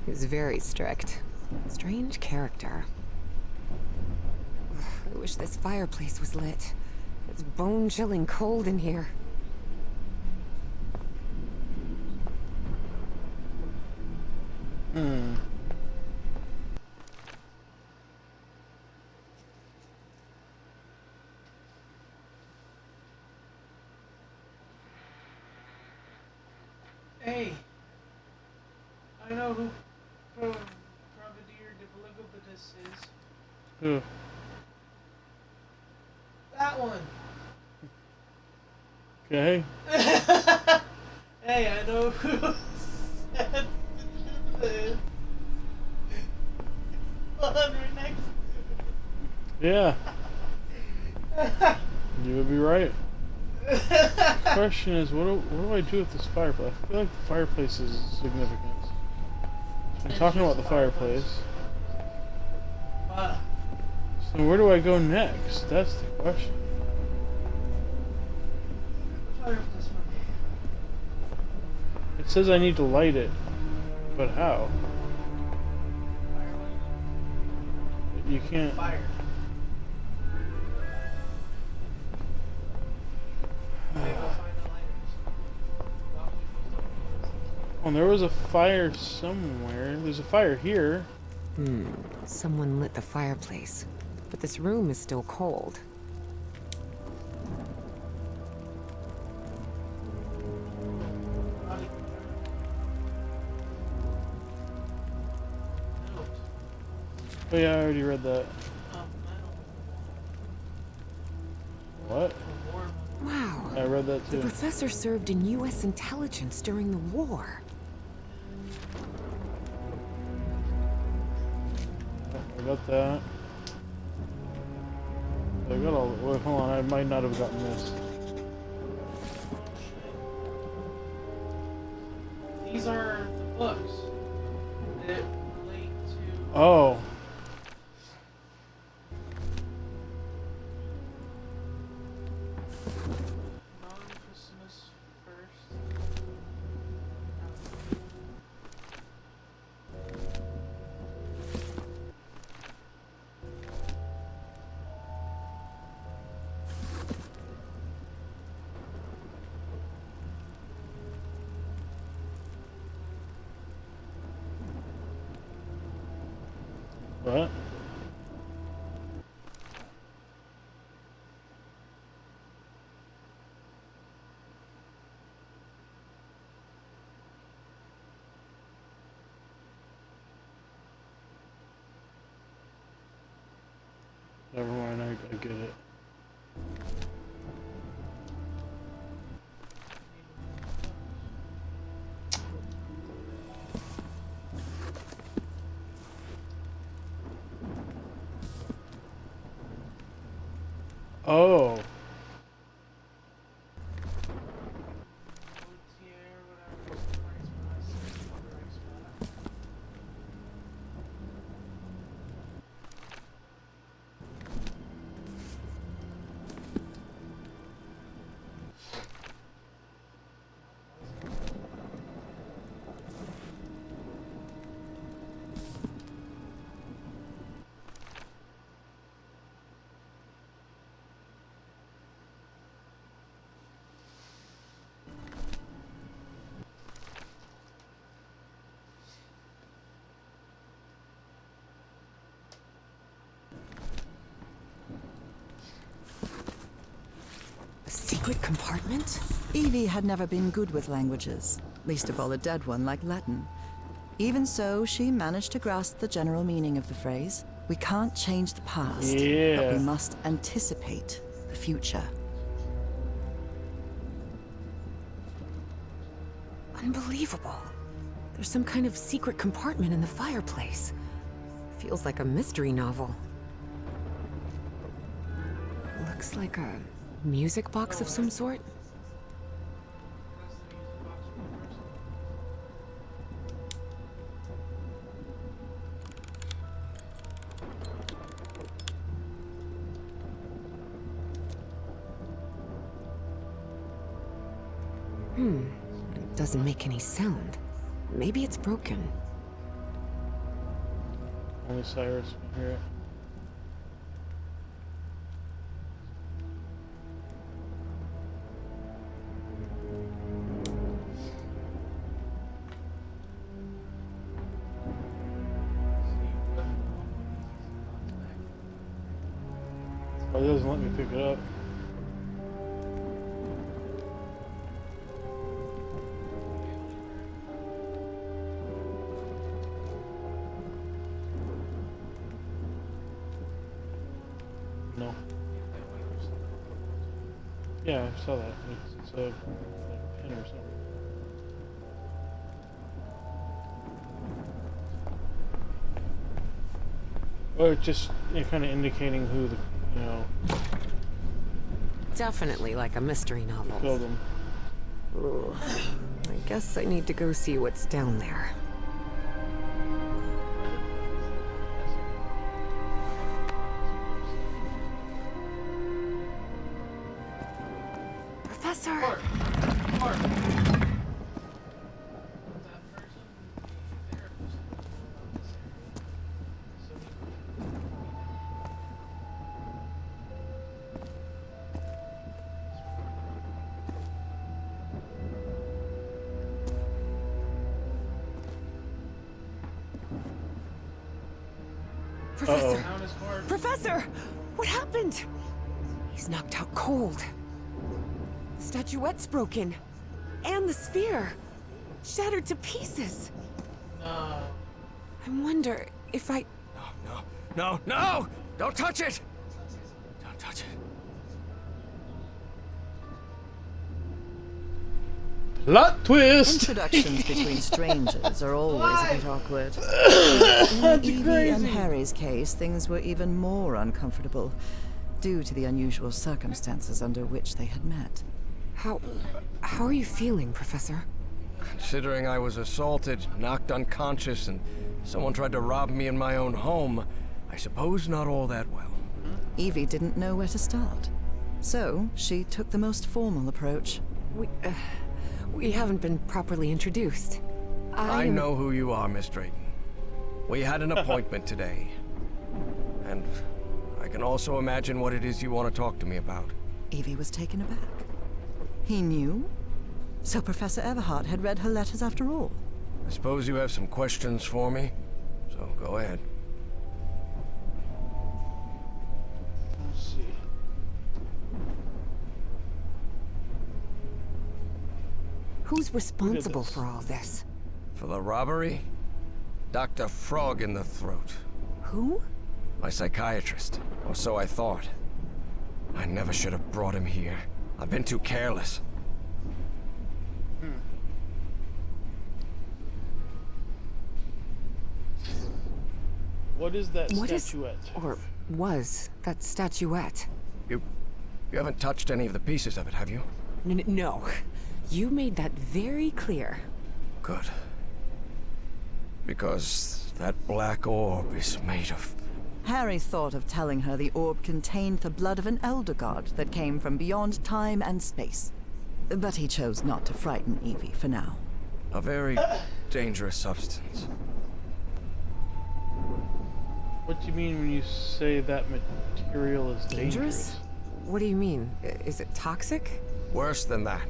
He was very strict. Strange character. Ugh, I wish this fireplace was lit. It's bone-chilling cold in here. Hey, I know who Brigadier Dibligobitus is. Who? That one. Okay. Hey, I know who said this. One right next Yeah. You would be right. The question is, what do I do with this fireplace? I feel like the fireplace is significant. So I'm talking about the fireplace. So where do I go next? That's the question. Fireplace for me. It says I need to light it, but how? You can't. Fire. Oh, there was a fire somewhere. There's a fire here. Someone lit the fireplace, but this room is still cold. Oh yeah, I already read that. What? Wow. I read that The too. professor served in U.S. intelligence during the war. I got that. I got all. Wait, hold on. I might not have gotten this. These are the books that relate to. Oh. Non-Christmas first. What? Never mind, I get it. Oh. Tier, whatever. Right spot, right spot. A secret compartment? Evie had never been good with languages, least of all a dead one like Latin. Even so, she managed to grasp the general meaning of the phrase. We can't change the past, but Yeah. we must anticipate the future. Unbelievable. There's some kind of secret compartment in the fireplace. Feels like a mystery novel. Looks like a music box of some sort. It doesn't make any sound. Maybe it's broken. Only Cyrus can hear it. Oh, it doesn't let me pick it up. No. Yeah, I saw that. It's a like a pin or something. Or it's just kind of indicating who the, you know, Definitely like a mystery novel. killed him. Ugh. I guess I need to go see what's down there. Professor! Mark. That person, the therapist, about this area. So Professor! found his card. Professor! What happened? He's knocked out cold. The statuette's broken. And the sphere. Shattered to pieces. No. I wonder if I... No! Don't touch it! Don't touch it. Plot twist! Introductions between strangers are always a bit awkward. In Evie and Harry's case, things were even more uncomfortable. due to the unusual circumstances under which they had met. How are you feeling, Professor? Considering I was assaulted, knocked unconscious, and someone tried to rob me in my own home, I suppose not all that well. Evie didn't know where to start. So, she took the most formal approach. We haven't been properly introduced. I know who you are, Miss Drayton. We had an appointment today. And I can also imagine what it is you want to talk to me about. Evie was taken aback. He knew? So Professor Everhart had read her letters after all. I suppose you have some questions for me, so go ahead. Let's see. Who's responsible for all this? For the robbery? Dr. Frog in the Throat. Who? My psychiatrist, or so I thought. I never should have brought him here. I've been too careless. What is that What is, statuette? or was, that statuette? You haven't touched any of the pieces of it, have you? No. You made that very clear. Good. Because that black orb is made of... Harry thought of telling her the orb contained the blood of an Elder God that came from beyond time and space. But he chose not to frighten Evie for now. a very dangerous substance. What do you mean when you say that material is dangerous? What do you mean? Is it toxic? Worse than that.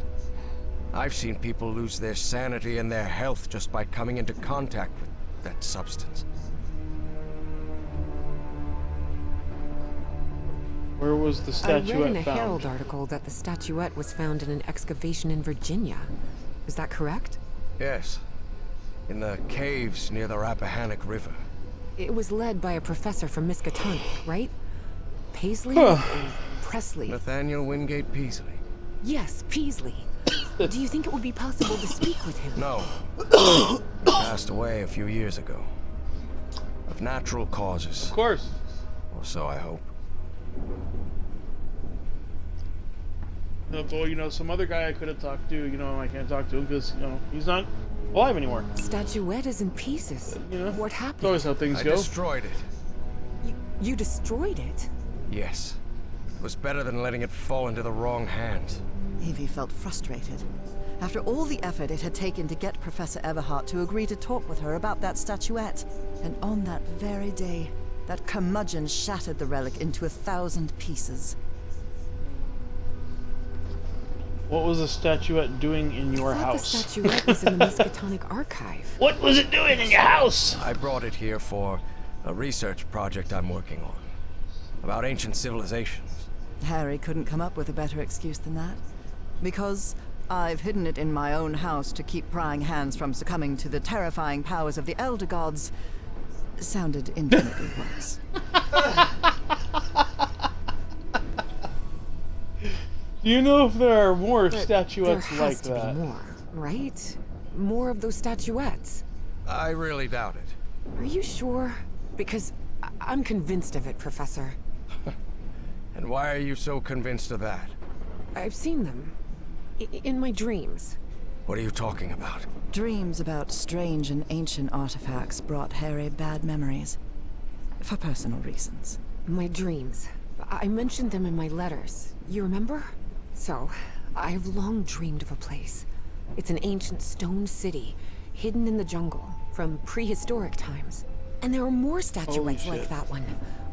I've seen people lose their sanity and their health just by coming into contact with that substance. Where was the I statuette read in a found? Herald article that the statuette was found in an excavation in Virginia. Is that correct? Yes. In the caves near the Rappahannock River. It was led by a professor from Miskatonic, right? Paisley or Presley? Nathaniel Wingate Peasley. Yes, Peasley. Do you think it would be possible to speak with him? No. He passed away a few years ago. Of natural causes. Of course. Or so I hope. Well, you know, some other guy I could have talked to, you know, I can't talk to him because, you know, he's not alive anymore. Statuette is in pieces. You know, what it's happened? always how things I go. destroyed it. You destroyed it? Yes. It was better than letting it fall into the wrong hands. Evie felt frustrated. After all the effort it had taken to get Professor Everhart to agree to talk with her about that statuette, and on that very day, that curmudgeon shattered the relic into 1,000 pieces. What was the statuette doing in your I thought house? the statuette was in the Miskatonic archive. What was it doing in your house? I brought it here for a research project I'm working on. About ancient civilizations. Harry couldn't come up with a better excuse than that. Because I've hidden it in my own house to keep prying hands from succumbing to the terrifying powers of the Elder Gods sounded infinitely worse. Do you know if there are more But statuettes there like has to that? be more, right? More of those statuettes. I really doubt it. Are you sure? Because I'm convinced of it, Professor. And why are you so convinced of that? I've seen them. In my dreams. What are you talking about? Dreams about strange and ancient artifacts brought Harry bad memories. For personal reasons. My dreams. I mentioned them in my letters. You remember? So, I've long dreamed of a place. It's an ancient stone city, hidden in the jungle, from prehistoric times. And there are more statuettes Holy like shit. that one,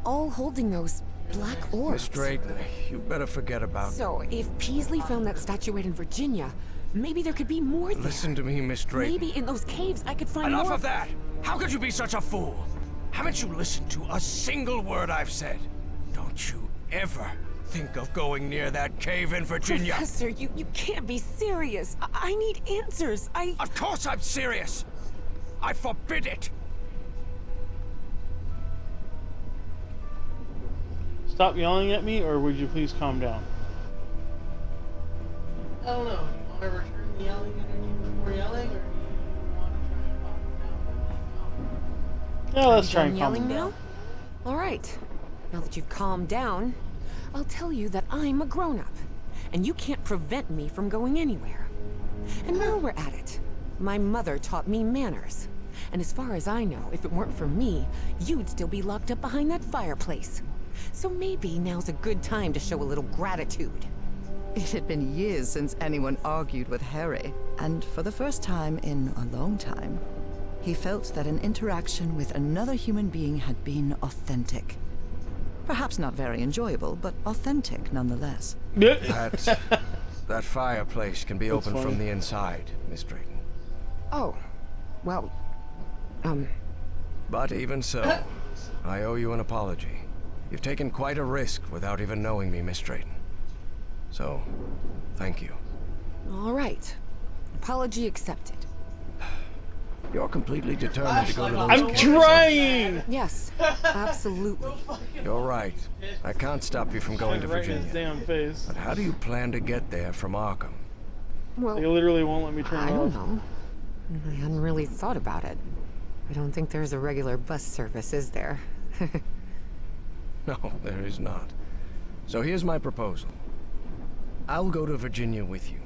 all holding those black orbs. Miss Drayton, you better forget about it. So, if Peasley found that statuette in Virginia, maybe there could be more there. Listen to me, Miss Drayton. Maybe in those caves I could find Enough more. of that! How could you be such a fool? Haven't you listened to a single word I've said? Don't you ever think of going near that cave in Virginia. Professor, you can't be serious. I need answers. Of course I'm serious! I forbid it! Stop yelling at me, or would you please calm down? I don't know. Do you want to return the yelling energy before yelling, or do you want to try and calm him down? Yeah, let's try Done and calm yelling him now? down. All right. Now that you've calmed down, I'll tell you that I'm a grown-up, and you can't prevent me from going anywhere. And while we're at it, my mother taught me manners. And as far as I know, if it weren't for me, you'd still be locked up behind that fireplace. So maybe now's a good time to show a little gratitude. It had been years since anyone argued with Harry, and for the first time in a long time, he felt that an interaction with another human being had been authentic. Perhaps not very enjoyable, but authentic nonetheless. That fireplace can be That's opened funny. from the inside, Miss Drayton. Oh, well, But even so, I owe you an apology. You've taken quite a risk without even knowing me, Miss Drayton. So, thank you. all right. Apology accepted. You're completely determined to go to those I'm caves. trying! Yes, absolutely. You're right. I can't stop you from going to Right in his Virginia. damn face. But how do you plan to get there from Arkham? Well, They literally won't let me turn I it don't off. know. I hadn't really thought about it. I don't think there's a regular bus service, is there? No, there is not. So here's my proposal. I'll go to Virginia with you.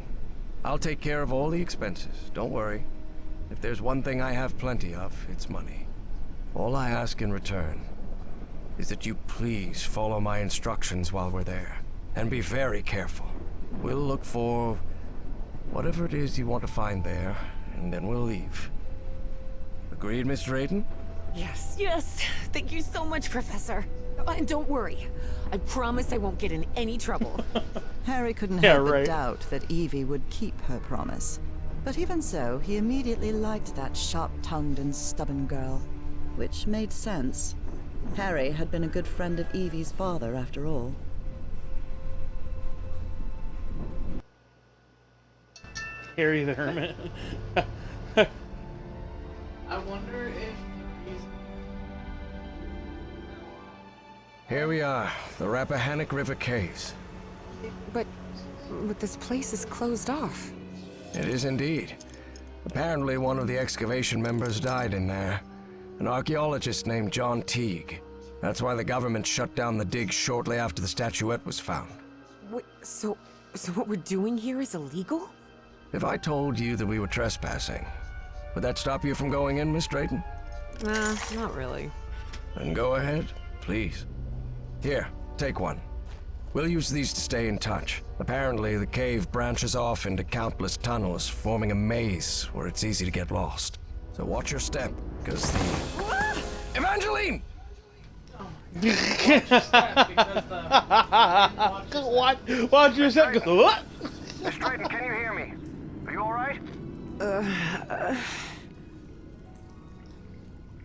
I'll take care of all the expenses, don't worry. If there's one thing I have plenty of, it's money. All I ask in return is that you please follow my instructions while we're there. And be very careful. We'll look for whatever it is you want to find there, and then we'll leave. Agreed, Miss Drayton? Yes, yes. Thank you so much, Professor. And don't worry. I promise I won't get in any trouble. Harry couldn't Yeah, help but right. doubt that Evie would keep her promise. But even so, he immediately liked that sharp-tongued and stubborn girl. Which made sense. Harry had been a good friend of Evie's father, after all. Harry the Hermit. I wonder if the reason Here we are, the Rappahannock River Caves. But this place is closed off. It is indeed. Apparently one of the excavation members died in there. An archaeologist named John Teague. That's why the government shut down the dig shortly after the statuette was found. Wait, so what we're doing here is illegal? If I told you that we were trespassing, would that stop you from going in, Miss Drayton? Nah, not really. Then go ahead, please. Here, take one. We'll use these to stay in touch. Apparently, the cave branches off into countless tunnels, forming a maze where it's easy to get lost. So watch your step, because the... Evangeline! because the Watch your step. What? Miss Drayton, can you hear me? Are you alright?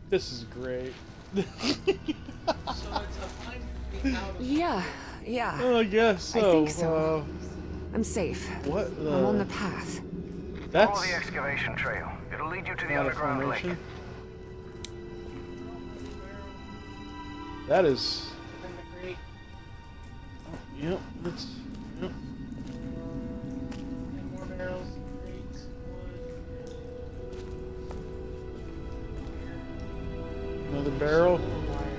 This is great. so it's a fine getting out of Yeah. Oh, I guess so. I think so. I'm safe. What? I'm on the path. That's Follow the excavation trail. It'll lead you to the not a underground lake. formation. That is. the great Yep. That's. Yep. and more barrels, crates, wood, Another barrel. wire.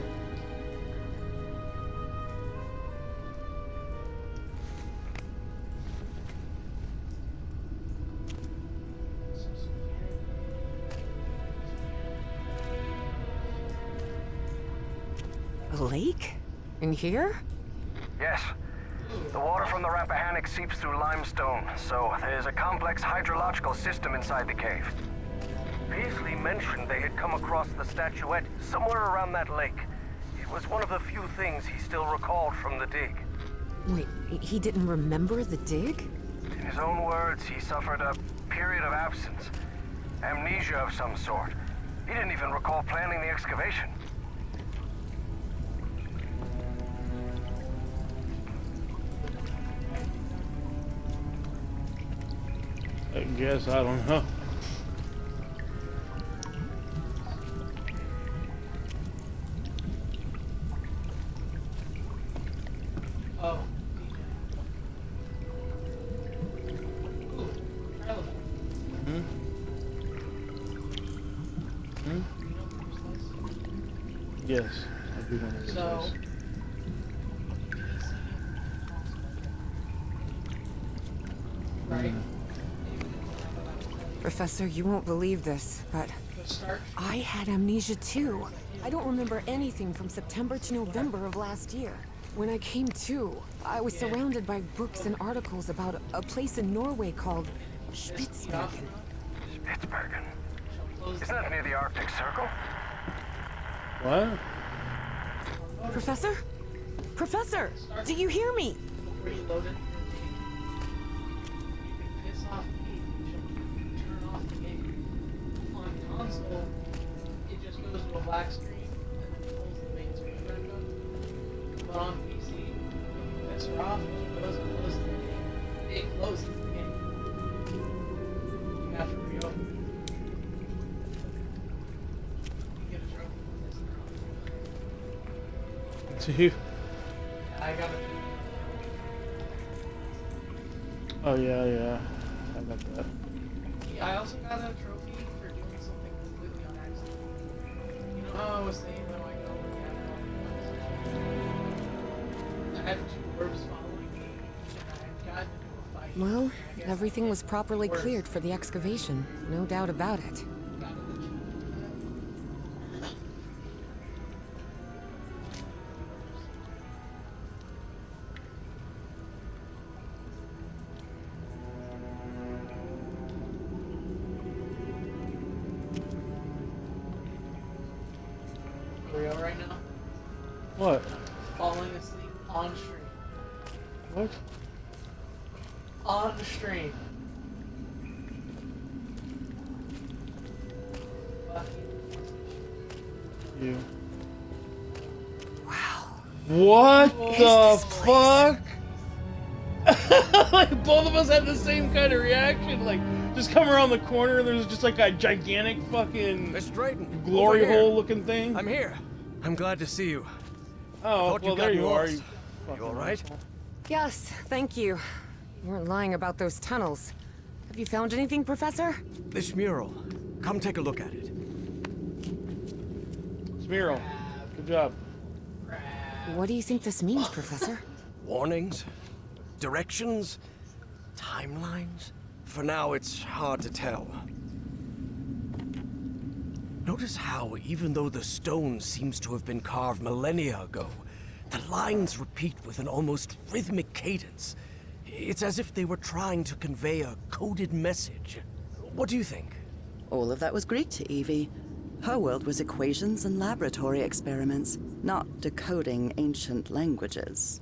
A lake? In here? Yes. The water from the Rappahannock seeps through limestone, so there's a complex hydrological system inside the cave. Paisley mentioned they had come across the statuette somewhere around that lake. It was one of the few things he still recalled from the dig. Wait, he didn't remember the dig? In his own words, he suffered a period of absence. Amnesia of some sort. He didn't even recall planning the excavation. I guess I don't know. Oh. Ooh, Tyler. Hmm? Hmm? You know the first slice? Yes, I do want to. So, Professor, you won't believe this, but I had amnesia too. I don't remember anything from September to November of last year. When I came to, I was surrounded by books and articles about a place in Norway called Spitsbergen. Spitsbergen. Isn't that near the Arctic Circle? What? Professor? Professor, do you hear me? Reloaded. You can piss off me, turn off the game. On console, it just goes to a black screen and then pulls the main screen back up. But on PC, you piss her off, she goes and closes the game. It closes the game. You have to reopen it. You get a trophy for pissing her off. To you? I got it. Oh yeah. I got that. Yeah, I also got a trophy for doing something completely on accident. You know how I was saying how I got over the I had two orbs following me, and I had gotten into a fight. Well, I guess everything I was properly worse. cleared for the excavation. No doubt about it. Got it. Where we are right now? What? Falling asleep on stream. What? On the stream. You. Wow. What What the is this place? fuck? Like both of us had the same kind of reaction. Like just come around the corner and there's just like a gigantic fucking Miss Drayton. glory over here. hole looking thing. I'm here. I'm glad to see you. Oh, thought you well got there you are. lost. You all right? Yes, thank you. You weren't lying about those tunnels. Have you found anything, Professor? This mural. Come take a look at it. Smearl. Good job. What do you think this means, Professor? Warnings? Directions? Timelines? For now, it's hard to tell. Notice how, even though the stone seems to have been carved millennia ago, the lines repeat with an almost rhythmic cadence. It's as if they were trying to convey a coded message. What do you think? All of that was Greek to Evie. Her world was equations and laboratory experiments, not decoding ancient languages.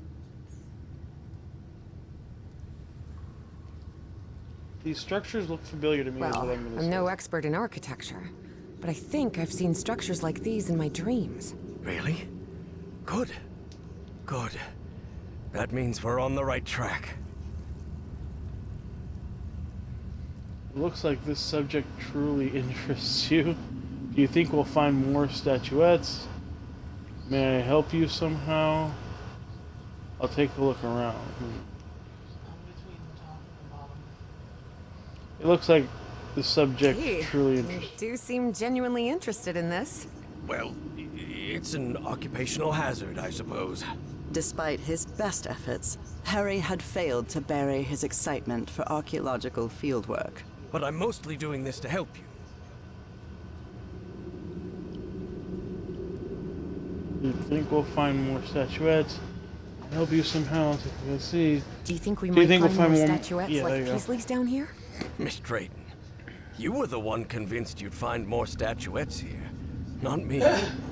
These structures look familiar to me. is Well, what I'm gonna I'm no say. expert in architecture, but I think I've seen structures like these in my dreams. Really? Good. Good. That means we're on the right track. It looks like this subject truly interests you. Do you think we'll find more statuettes? May I help you somehow? I'll take a look around. I'm between the top and the bottom. It looks like the subject Gee, truly you interests. do seem genuinely interested in this. Well, it's an occupational hazard, I suppose. Despite his best efforts, Harry had failed to bury his excitement for archaeological fieldwork. But I'm mostly doing this to help you. You think we'll find more statuettes? Help you somehow. Let's see. Do you think we Do you might think we'll find more find more- statuettes Yeah, there like you go. Peasley's down here? Miss Drayton, you were the one convinced you'd find more statuettes here, not me.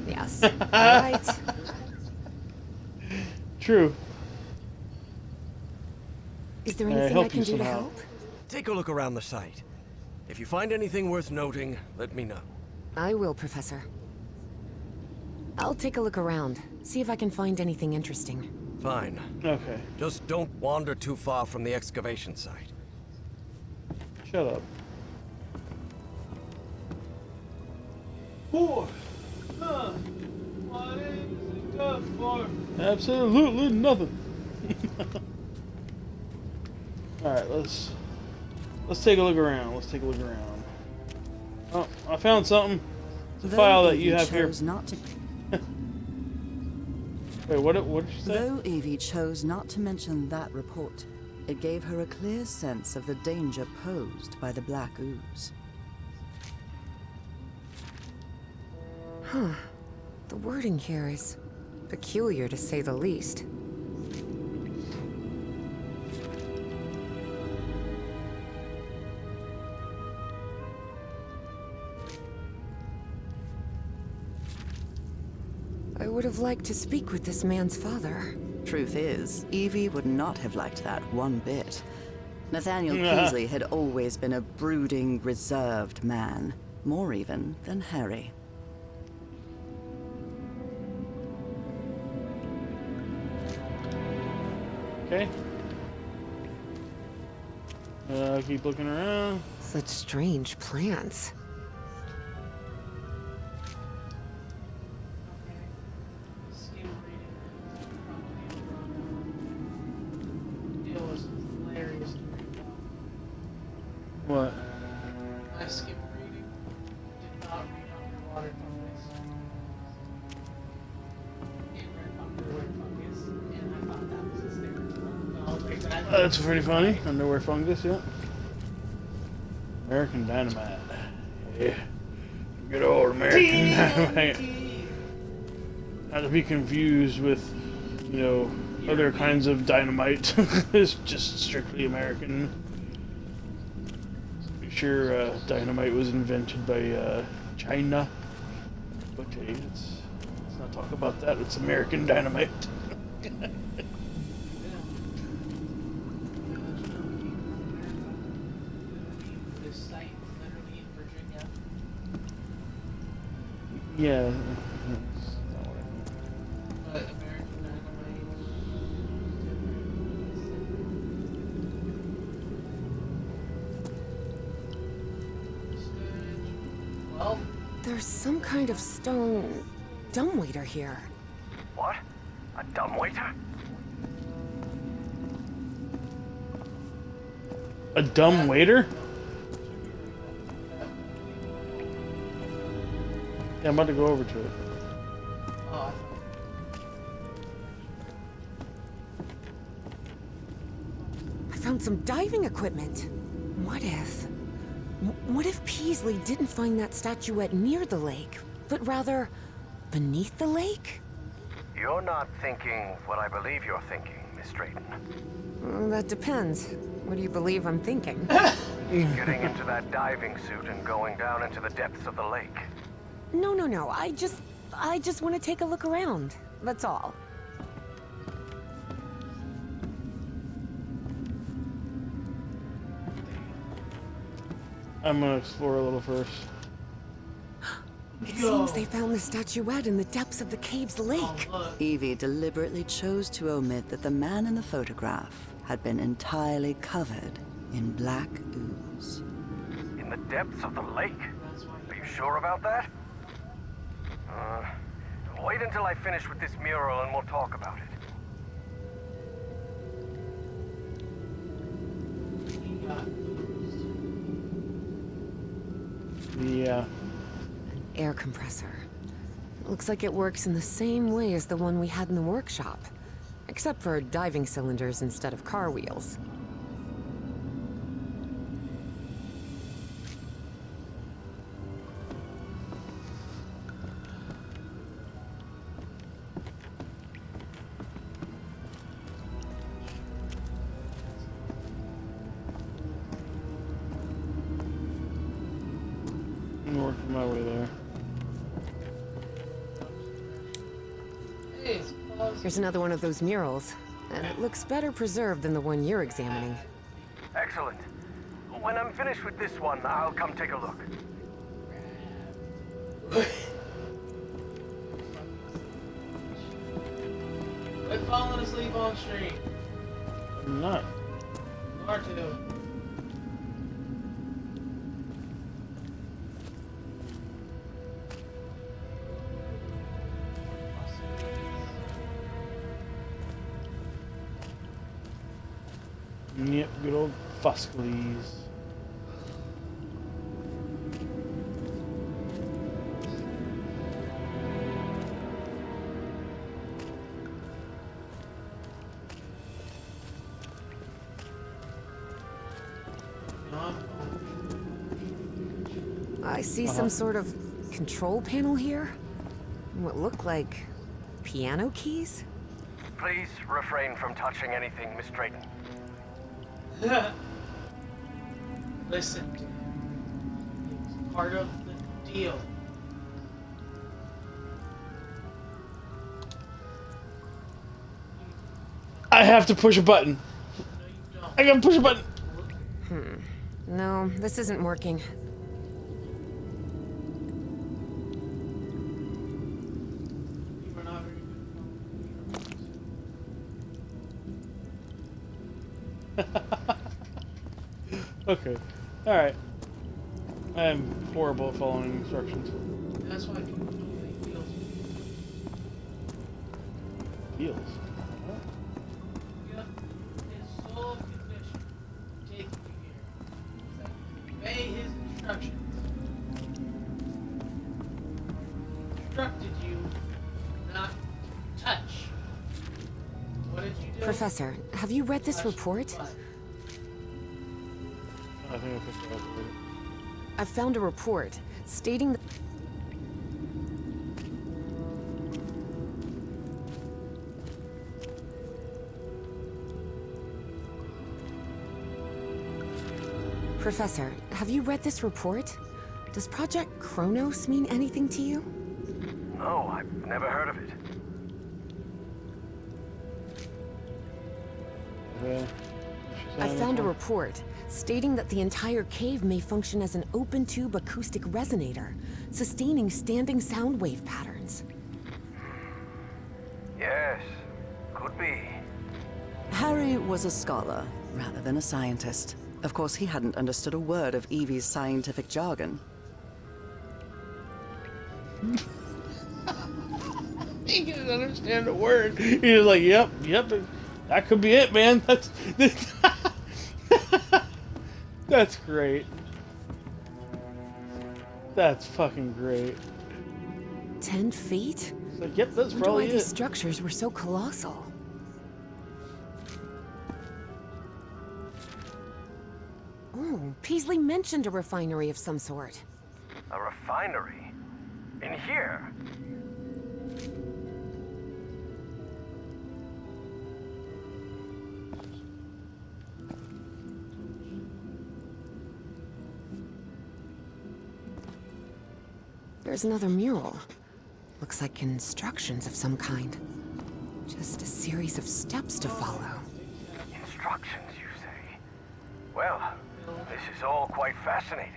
Yes. All right. True. Is there May I anything help I can you do to somehow? help? Take a look around the site. If you find anything worth noting, let me know. I will, Professor. I'll take a look around, see if I can find anything interesting. Fine. Okay. Just don't wander too far from the excavation site. Shut up. 4. What is it good for? Absolutely nothing. All right, let's take a look around. Let's take a look around. Oh, I found something. It's a Though file that Evie you have here. chose not to, Wait, what did you say? though Evie chose not to mention that report, it gave her a clear sense of the danger posed by the black ooze. Huh. The wording here is peculiar to say the least. I would have liked to speak with this man's father. Truth is, Evie would not have liked that one bit. Nathaniel Yeah. Peasley had always been a brooding, reserved man. More even than Harry. Okay. Keep looking around. Such strange plants. Skim reading. It was hilarious to read about. What? I skipped reading. Did not read underwater fungus. It read underwear fungus, and I thought that was hysterical. I was like, That's pretty funny. Underwear fungus, yeah. American Dynamite. Yeah. Good old American Dynamite. Not to be confused with, you know, other kinds of dynamite. It's just strictly American. Pretty sure dynamite was invented by China. But hey, let's not talk about that. It's American Dynamite. This site is literally in Virginia. Yeah. But American Dynamite. Well, There's some kind of stone dumbwaiter here. What? A dumbwaiter? A dumb waiter? Yeah, I'm about to go over to it. oh, I found some diving equipment. What if Peasley didn't find that statuette near the lake, but rather beneath the lake? You're not thinking what I believe you're thinking, Miss Drayton. Well, that depends. What do you believe I'm thinking? Getting into that diving suit and going down into the depths of the lake. No. I just want to take a look around. That's all. I'm gonna explore a little first. It seems they found the statuette in the depths of the cave's lake. Evie deliberately chose to omit that the man in the photograph had been entirely covered in black ooze. In the depths of the lake? Are you sure about that? Wait until I finish with this mural and we'll talk about it. Yeah. Air compressor. It looks like it works in the same way as the one we had in the workshop, except for diving cylinders instead of car wheels. I'm working my way there. hey, it's close. Here's another one of those murals, and it looks better preserved than the one you're examining. Excellent. When I'm finished with this one, I'll come take a look. Quit falling asleep on stream. I'm not. R2. Yep, good old Foscles. I see some sort of control panel here. what look like piano keys? Please refrain from touching anything, Miss Drayton. Listen to him. It's part of the deal. I have to push a button. No, you don't. I gotta push a button. No, this isn't working. You are not very good. Okay. Alright. I am horrible at following instructions. That's why people don't make deals. Deals. Yep. His sole condition for taking you here is that you obey his instructions. He instructed you not to touch. What did you do? Professor, have you read this Touch report? what? I think I picked it up. I found a report stating that Professor, have you read this report? Does Project Kronos mean anything to you? No, I've never heard of it. Okay. I found a report stating that the entire cave may function as an open-tube acoustic resonator, sustaining standing sound wave patterns. Yes, could be. Harry was a scholar rather than a scientist. Of course, he hadn't understood a word of Evie's scientific jargon. He didn't understand a word. He was like, yep, that could be it, man. That's great. That's fucking great. 10 feet? It's like, yep, that's Wonder why probably these it. structures were so colossal. Oh, Peasley mentioned a refinery of some sort. A refinery? In here? There's another mural. Looks like instructions of some kind. Just a series of steps to follow. Instructions, you say? Well, this is all quite fascinating.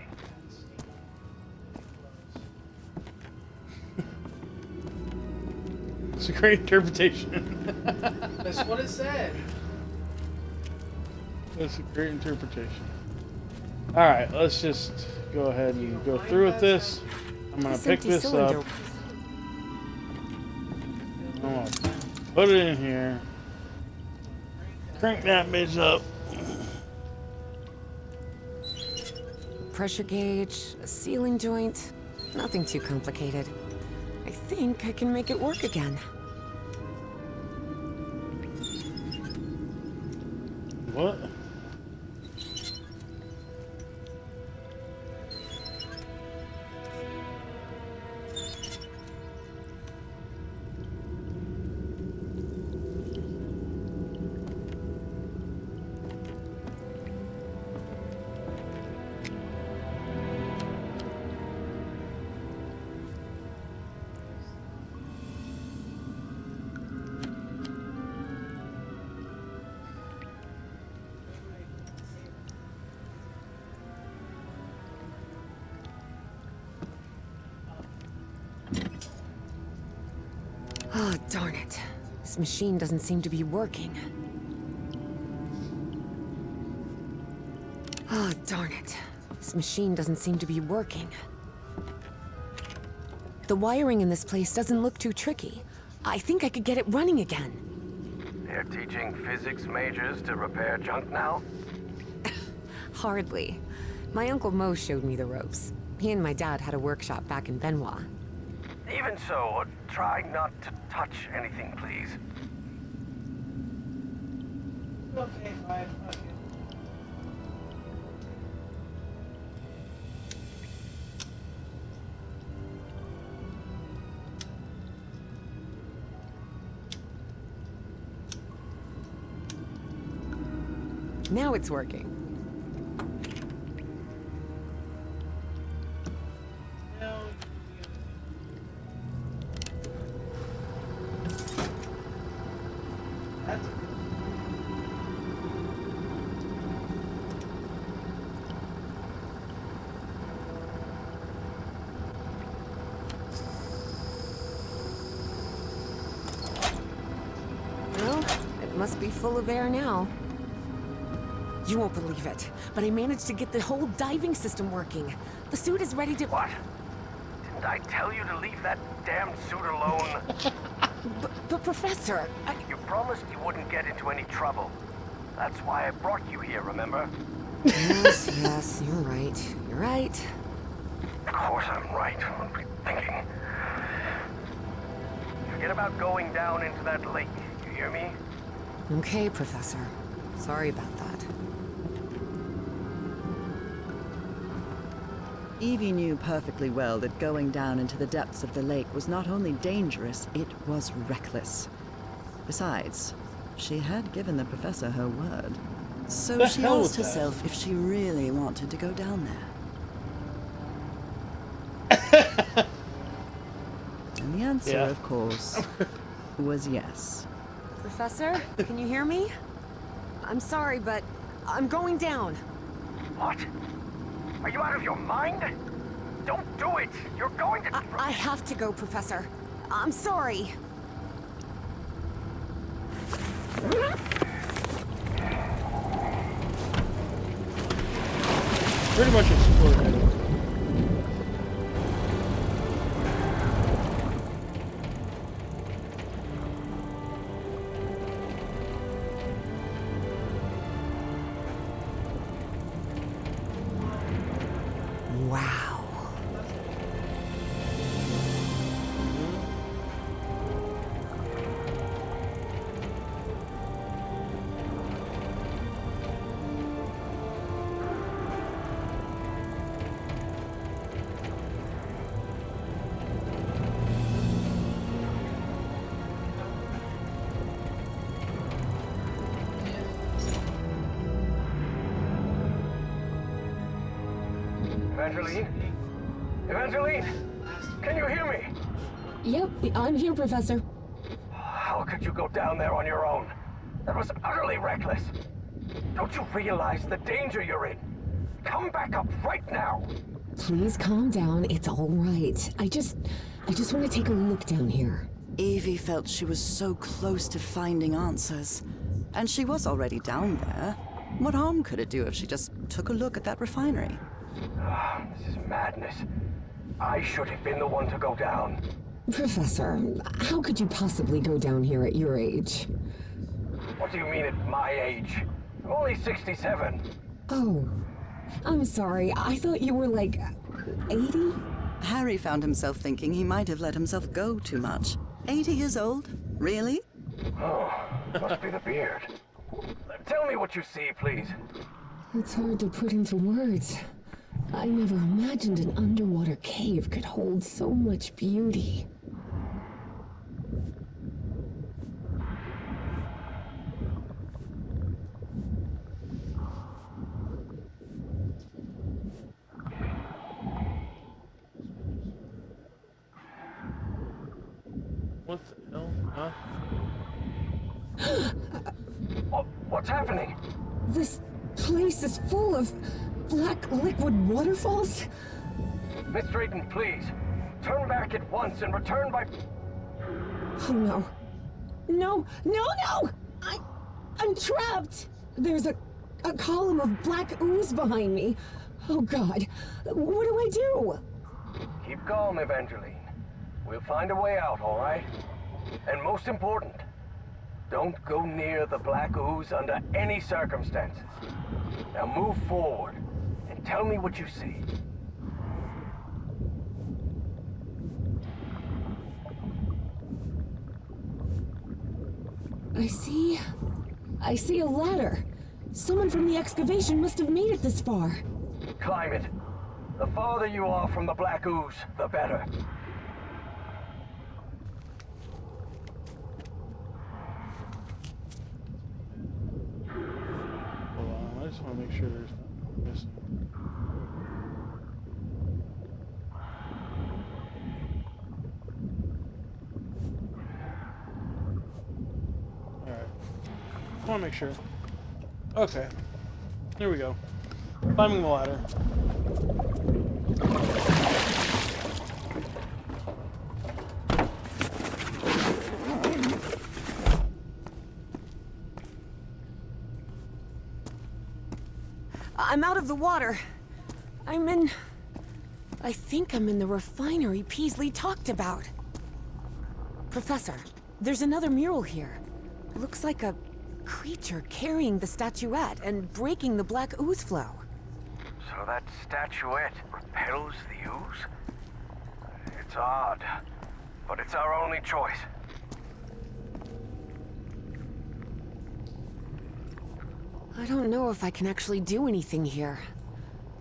It's a great interpretation. That's what it said. That's a great interpretation. Alright, let's just go ahead and go through with this. I'm gonna pick empty this up. cylinder- I'm gonna put it in here. Crank that bitch up. Pressure gauge, a sealing joint. Nothing too complicated. I think I can make it work again. What? Oh, darn it. This machine doesn't seem to be working. Oh, darn it. This machine doesn't seem to be working. The wiring in this place doesn't look too tricky. I think I could get it running again. They're teaching physics majors to repair junk now? Hardly. My Uncle Mo showed me the ropes. He and my dad had a workshop back in Benoit. Even so, try not to touch anything, please. Okay, fine, fuck it. Now it's working. No. That's Well, it must be full of air now. You won't believe it, but I managed to get the whole diving system working. The suit is ready to... What? Didn't I tell you to leave that damn suit alone? But Professor, You promised you wouldn't get into any trouble. That's why I brought you here, remember? Yes, you're right. You're right. Of course I'm right. What were you thinking? Forget about going down into that lake. You hear me? Okay, Professor. Sorry about that. Evie knew perfectly well that going down into the depths of the lake was not only dangerous, it was reckless. Besides, she had given the professor her word. So The she hell asked with that? herself if she really wanted to go down there. And the answer, Yeah. of course, was yes. Professor, can you hear me? I'm sorry, but I'm going down. What? Are you out of your mind? Don't do it! You're going to... I have to go, Professor. I'm sorry. pretty much exploded. Wow. Evangeline? Evangeline? Can you hear me? Yep, I'm here, Professor. How could you go down there on your own? That was utterly reckless. Don't you realize the danger you're in? Come back up right now. Please calm down. It's all right. I just want to take a look down here. Evie felt she was so close to finding answers. And she was already down there. What harm could it do if she just took a look at that refinery? This is madness. I should have been the one to go down. Professor, how could you possibly go down here at your age? What do you mean at my age? I'm only 67. Oh, I'm sorry. I thought you were like 80? Harry found himself thinking he might have let himself go too much. 80 years old? Really? Oh, must be the beard. Tell me what you see, please. It's hard to put into words. I never imagined an underwater cave could hold so much beauty. What the hell? Huh? What's happening? This place is full of black liquid waterfalls? Miss Drayton, please. Turn back at once and return by... Oh no. No, no, no! I'm trapped! There's a column of black ooze behind me. Oh god, what do I do? Keep calm, Evangeline. We'll find a way out, all right? And most important, don't go near the black ooze under any circumstances. Now move forward and tell me what you see. I see a ladder. Someone from the excavation must have made it this far. Climb it. The farther you are from the black ooze, the better. Hold just want to make sure there's nothing missing. Alright. I want to make sure. Okay. Here we go. Climbing the ladder. I'm out of the water. I think I'm in the refinery Peasley talked about. Professor, there's another mural here. Looks like a creature carrying the statuette and breaking the black ooze flow. So that statuette repels the ooze? It's odd, but it's our only choice. I don't know if I can actually do anything here.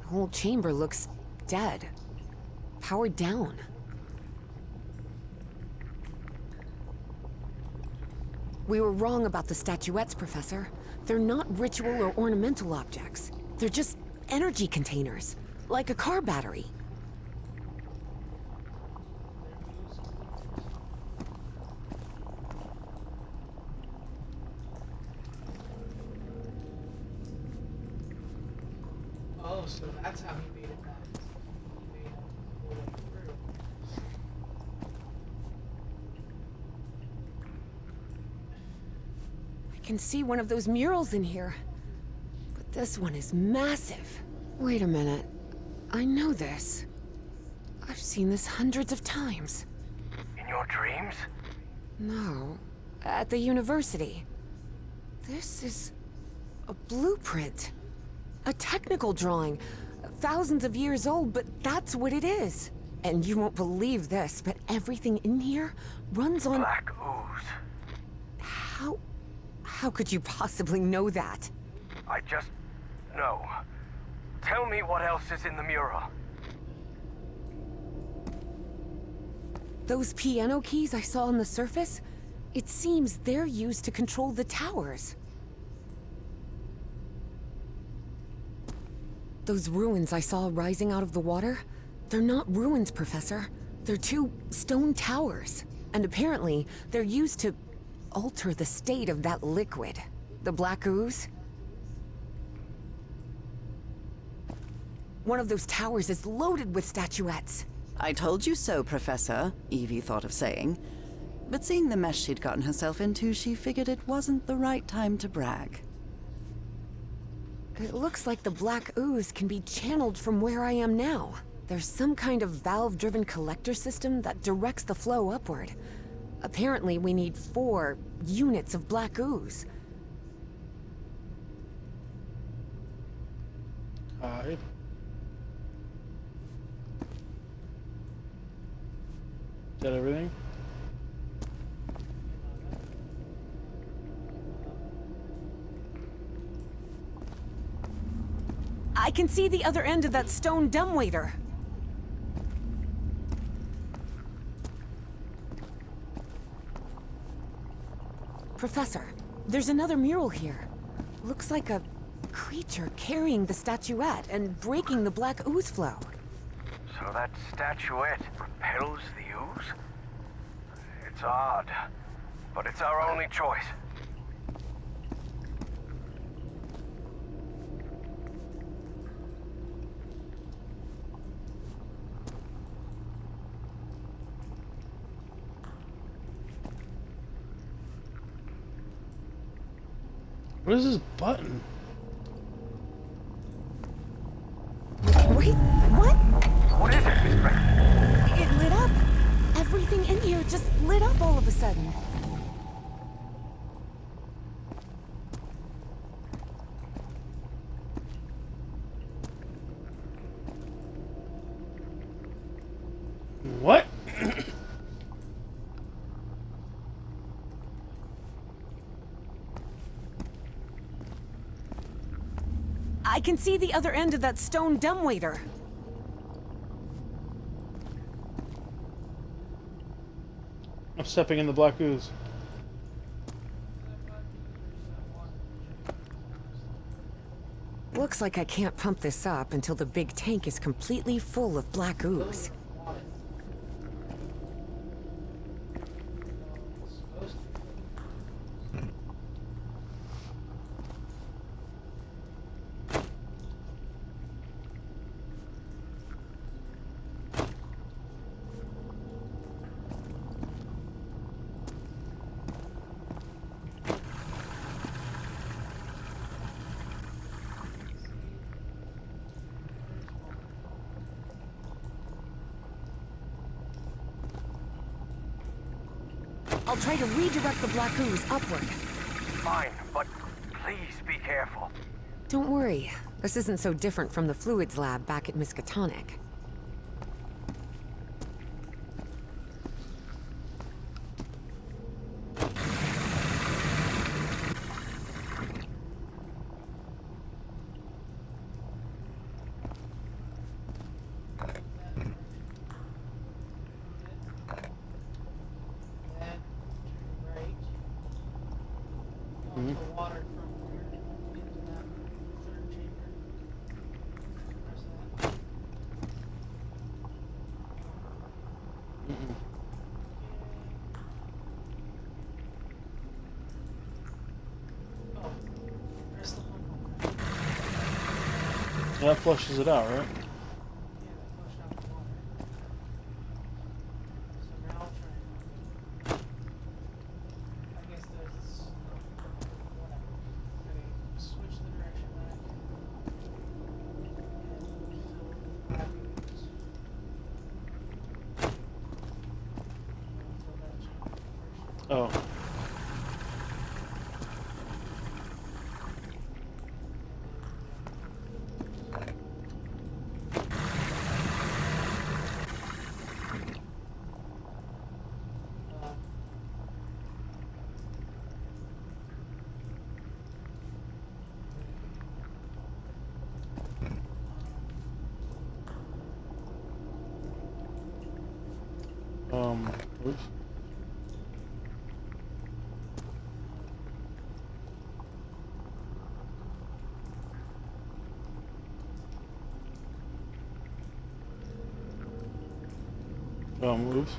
The whole chamber looks dead. Powered down. We were wrong about the statuettes, Professor. They're not ritual or ornamental objects. They're just energy containers, like a car battery. Oh, so that's how he made it back. He made it all the way through. I can see one of those murals in here. But this one is massive. Wait a minute. I know this. I've seen this hundreds of times. In your dreams? No. At the university. This is a blueprint. A technical drawing. Thousands of years old, but that's what it is. And you won't believe this, but everything in here runs on... Black ooze. How could you possibly know that? I just know. Tell me what else is in the mural. Those piano keys I saw on the surface? It seems they're used to control the towers. Those ruins I saw rising out of the water? They're not ruins, Professor. They're two stone towers. And apparently, they're used to alter the state of that liquid. The black ooze. One of those towers is loaded with statuettes. I told you so, Professor, Evie thought of saying. But seeing the mess she'd gotten herself into, she figured it wasn't the right time to brag. It looks like the black ooze can be channeled from where I am now. There's some kind of valve-driven collector system that directs the flow upward. Apparently, we need 4 units of black ooze. Alright. Is that everything? I can see the other end of that stone dumbwaiter. Professor, there's another mural here. Looks like a creature carrying the statuette and breaking the black ooze flow. So that statuette repels the ooze? It's odd, but it's our only choice. What is this button? Wait, what? What is it, Miss Brent? It lit up. Everything in here just lit up all of a sudden. What? I can see the other end of that stone dumbwaiter. I'm stepping in the black ooze. looks like I can't pump this up until the big tank is completely full of black ooze. I'll try to redirect the black ooze upward. Fine, but please be careful. Don't worry. This isn't so different from the fluids lab back at Miskatonic. The water from there into that third chamber. Press that. Oh, press the home button. That flushes it out, right? Yeah, that flushed out the water. So now I'll try. I guess there's whatever. Okay, switch the direction back. And fill the vacuums. Fill that chamber first. Oh. Oops. Oops.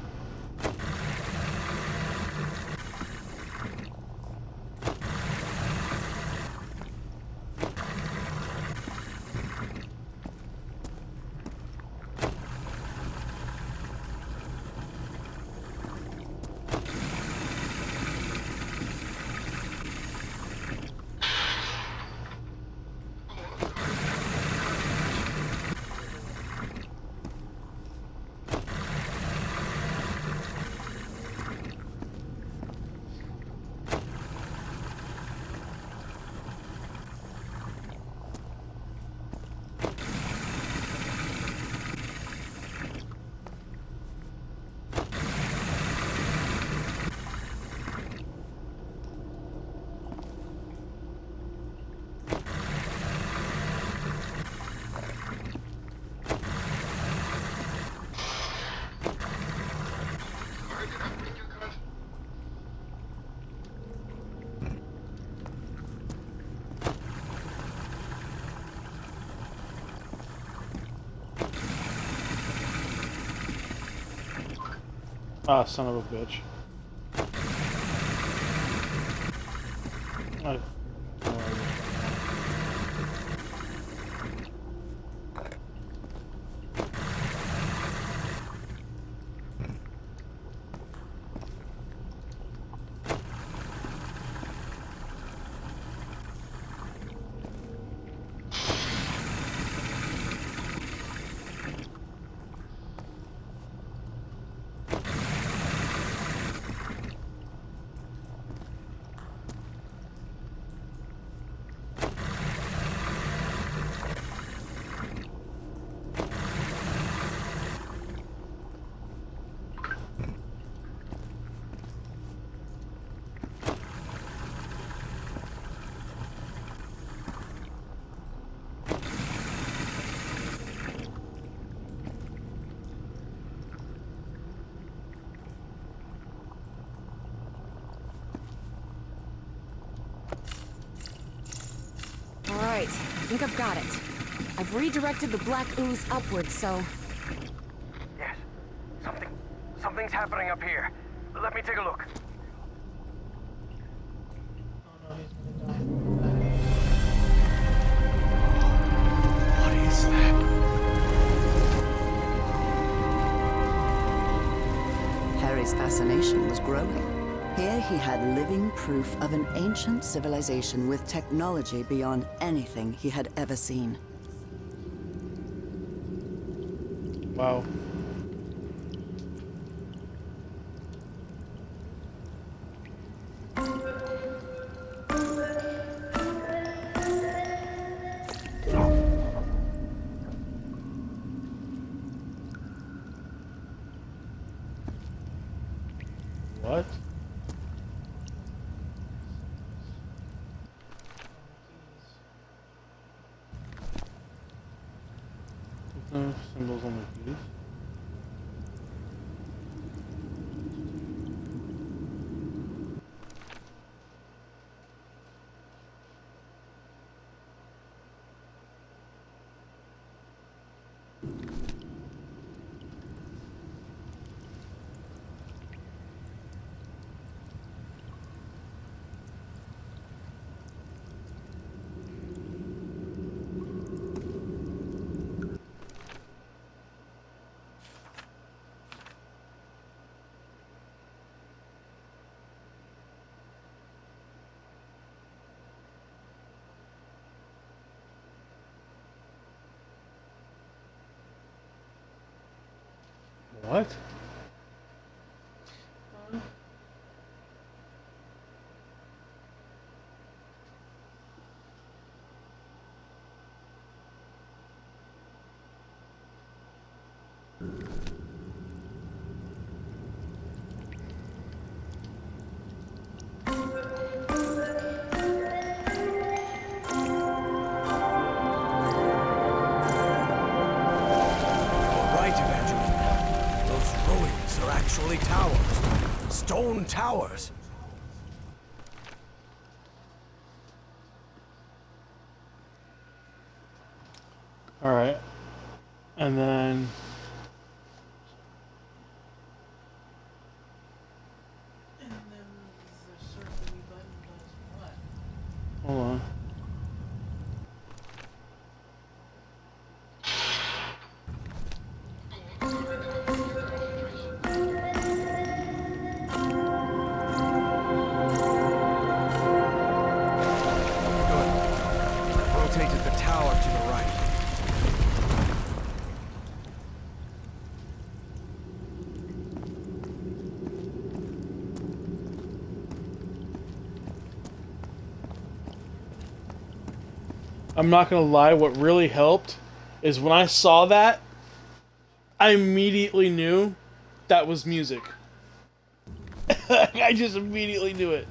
Ah, son of a bitch. I... think I've got it. I've redirected the black ooze upwards, so... Yes. Something's happening up here. Let me take a look. Oh no, he's gonna die. What is that? Harry's fascination was growing. Here he had living proof of an ancient civilization with technology beyond anything he had ever seen. Wow. What? There's no symbols on the keys. What? Actually towers. Stone towers. Alright. And then... And then the circle button does what? Hold on. Rotated the tower to the right. I'm not gonna lie, what really helped is when I saw that, I immediately knew that was music. I just immediately knew it.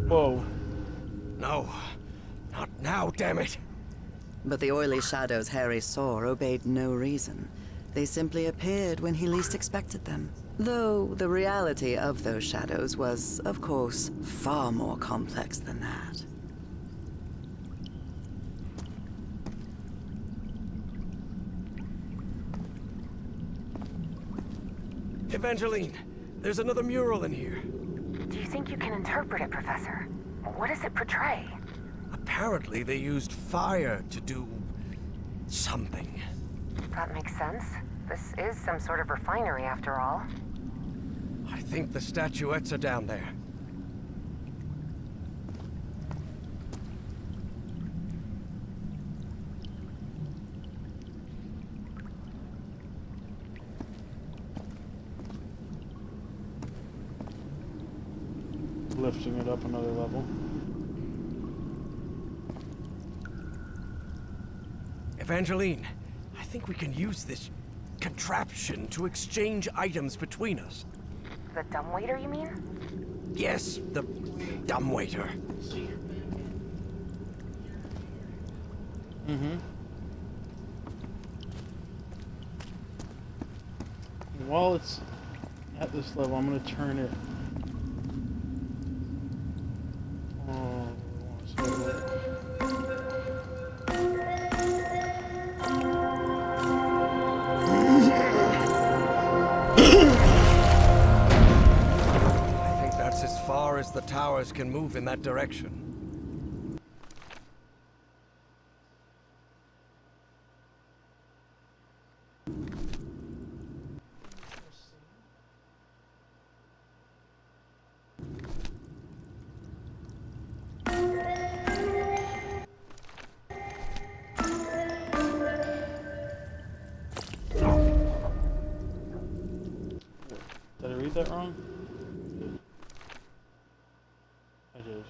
Whoa. No, not now, damn it. But the oily shadows Harry saw obeyed no reason. They simply appeared when he least expected them. Though the reality of those shadows was, of course, far more complex than that. Evangeline, there's another mural in here. Do you think you can interpret it, Professor? What does it portray? Apparently they used fire to do something. That makes sense. This is some sort of refinery, after all. I think the statuettes are down there. Lifting it up another level. Evangeline, I think we can use this contraption to exchange items between us. The dumbwaiter, you mean? Yes, the dumbwaiter. Mm-hmm. While it's at this level, I'm going to turn it. I think that's as far as the towers can move in that direction. Did I read that wrong? I did.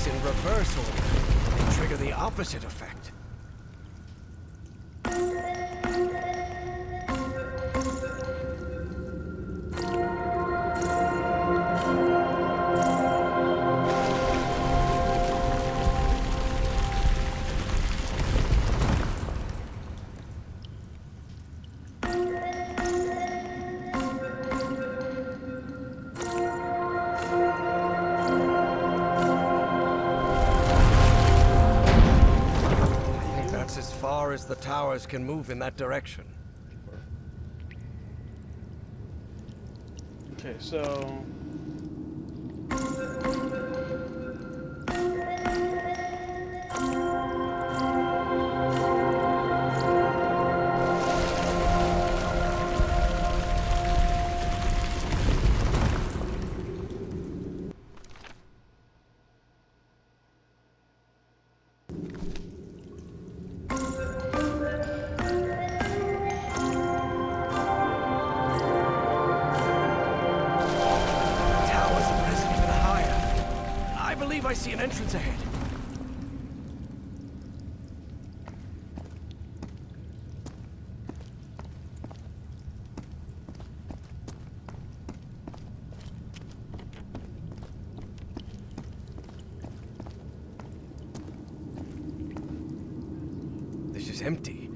In reverse order, they trigger the opposite effect. As far as the towers can move in that direction. Okay, so... I see an entrance ahead. This is empty.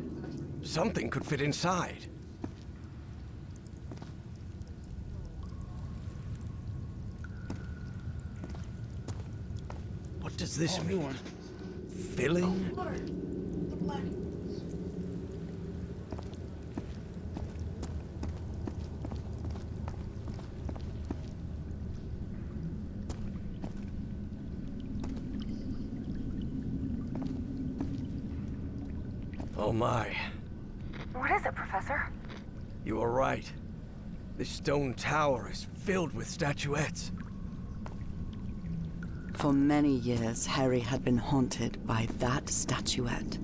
Something could fit inside. What does this mean? Filling? Oh my. What is it, Professor? You are right. This stone tower is filled with statuettes. For many years, Harry had been haunted by that statuette.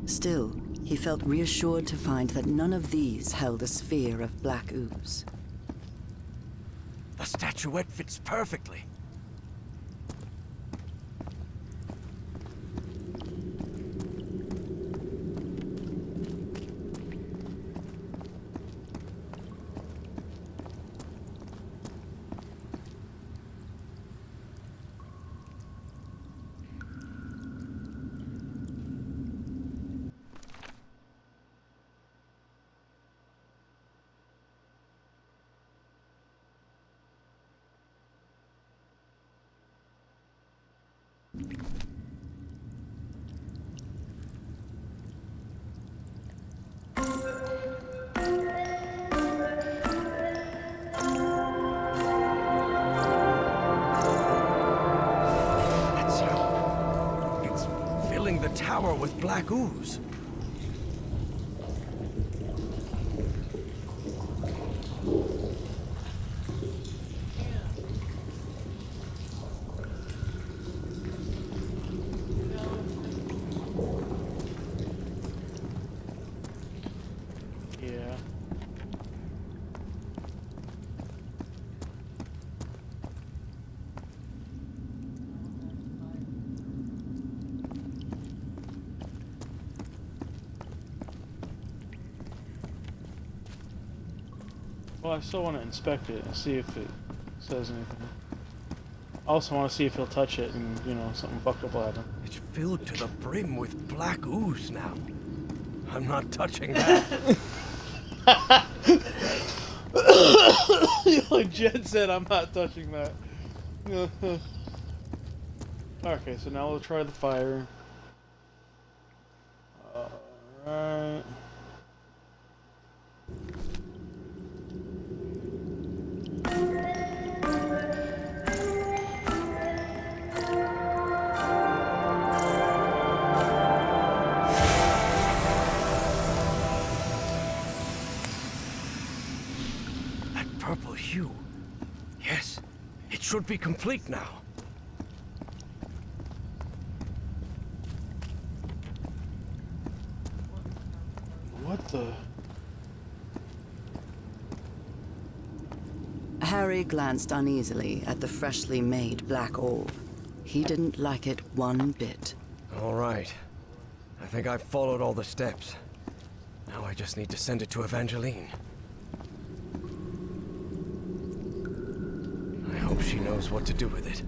Still, he felt reassured to find that none of these held a sphere of black ooze. The statuette fits perfectly. Tower with black ooze. Yeah. Well, I still want to inspect it and see if it says anything. I also want to see if he'll touch it and, you know, something fucked up will happen. It's filled to the brim with black ooze now. I'm not touching that. Like Jed said, I'm not touching that. Okay, so now we'll try the fire. Alright. Purple hue. Yes, it should be complete now. What the? Harry glanced uneasily at the freshly made black orb. He didn't like it one bit. All right. I think I've followed all the steps. Now I just need to send it to Evangeline. I hope she knows what to do with it.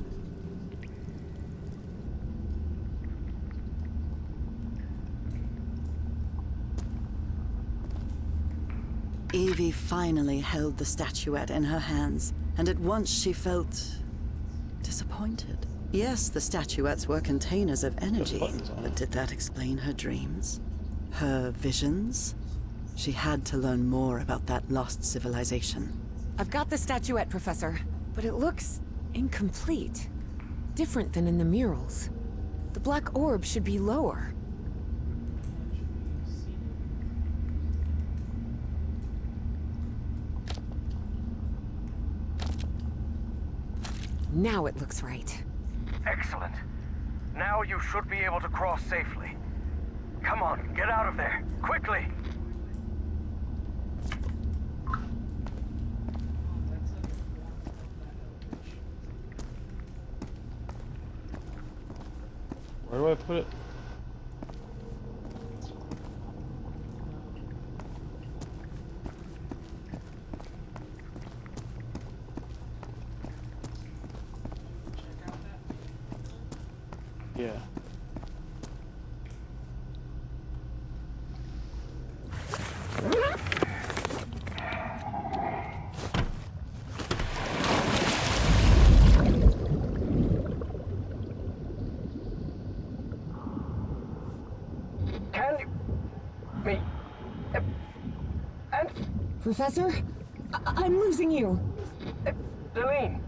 Evie finally held the statuette in her hands, and at once she felt disappointed. Yes, the statuettes were containers of energy, but did that explain her dreams? Her visions? She had to learn more about that lost civilization. I've got the statuette, Professor, but it looks incomplete. Different than in the murals. The black orb should be lower. Now it looks right. Excellent. Now you should be able to cross safely. Come on, get out of there, quickly! Where do I put it? Yeah. Can you... me... and... Professor? I'm losing you. Delene!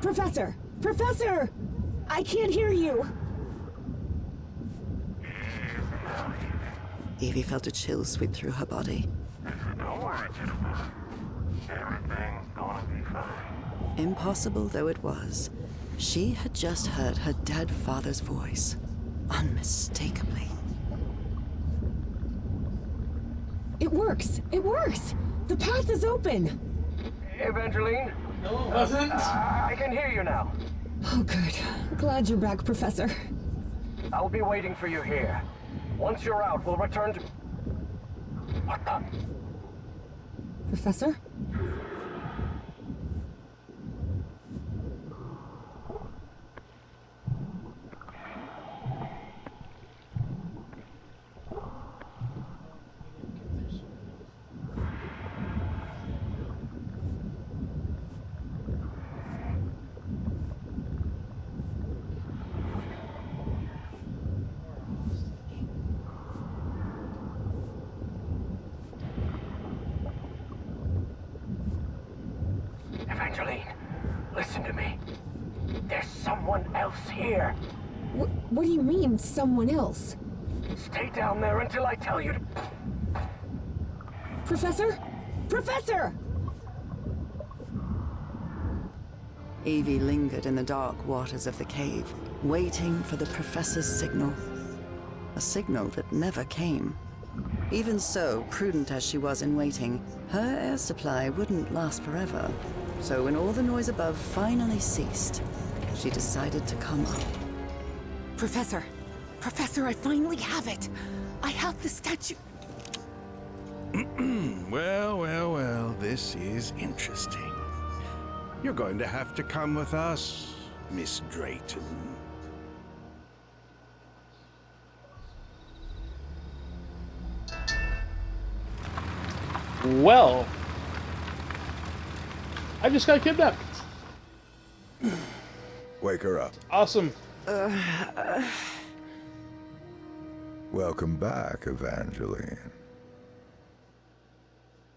Professor! Professor! I can't hear you! Evie felt a chill sweep through her body. Don't worry, gentlemen. Everything's gonna be fine. Impossible though it was, she had just heard her dead father's voice, unmistakably. It works! It works! The path is open! Evangeline? No, it wasn't. I can hear you now. Oh, good. Glad you're back, Professor. I'll be waiting for you here. Once you're out, we'll return to... What the... Professor? Evangeline, listen to me. There's someone else here. What do you mean, someone else? Stay down there until I tell you to... Professor? Professor! Evie lingered in the dark waters of the cave, waiting for the professor's signal. A signal that never came. Even so, prudent as she was in waiting, her air supply wouldn't last forever. So when all the noise above finally ceased, she decided to come up. Professor! Professor, I finally have it! I have the statue. Well, this is interesting. You're going to have to come with us, Miss Drayton. Well, I just got kidnapped. Wake her up. Awesome. Welcome back, Evangeline.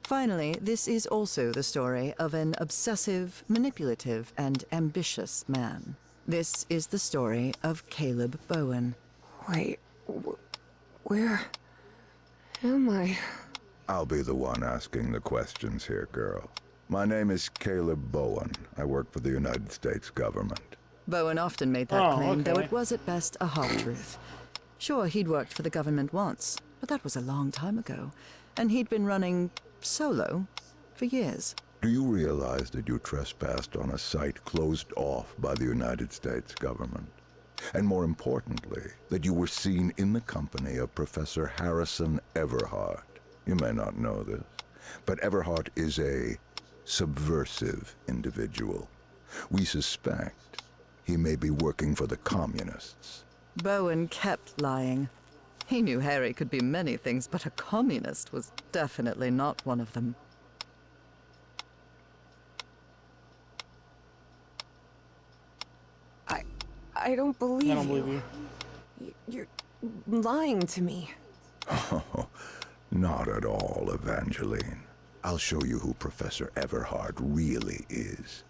Finally, this is also the story of an obsessive, manipulative, and ambitious man. This is the story of Caleb Bowen. Wait, where am I? I'll be the one asking the questions here, girl. My name is Caleb Bowen. I work for the United States government. Bowen often made that claim, though okay. it was at best a half-truth. Sure, he'd worked for the government once, but that was a long time ago, and he'd been running solo for years. Do you realize that you trespassed on a site closed off by the United States government? And more importantly, that you were seen in the company of Professor Harrison Everhart. You may not know this, but Everhart is a subversive individual. We suspect he may be working for the communists. Bowen kept lying. He knew Harry could be many things, but a communist was definitely not one of them. I don't believe I don't believe you. You're lying to me. Oh, not at all, Evangeline. I'll show you who Professor Everhart really is.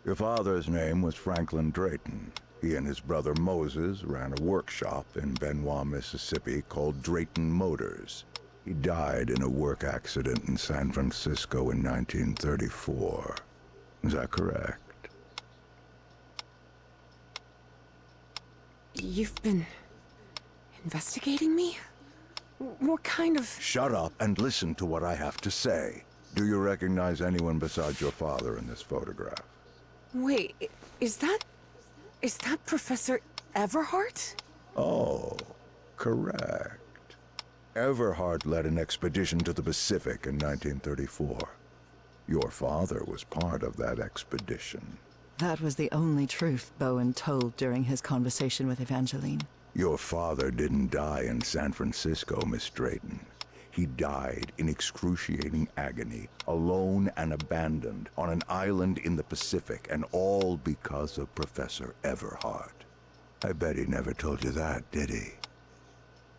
Your father's name was Franklin Drayton. He and his brother Moses ran a workshop in Benoit, Mississippi called Drayton Motors. He died in a work accident in San Francisco in 1934. Is that correct? You've been investigating me? What kind of... Shut up and listen to what I have to say. Do you recognize anyone besides your father in this photograph? Wait, is that Professor Everhart? Oh, correct. Everhart led an expedition to the Pacific in 1934. Your father was part of that expedition. That was the only truth Bowen told during his conversation with Evangeline. Your father didn't die in San Francisco, Miss Drayton. He died in excruciating agony, alone and abandoned, on an island in the Pacific, and all because of Professor Everhart. I bet he never told you that, did he?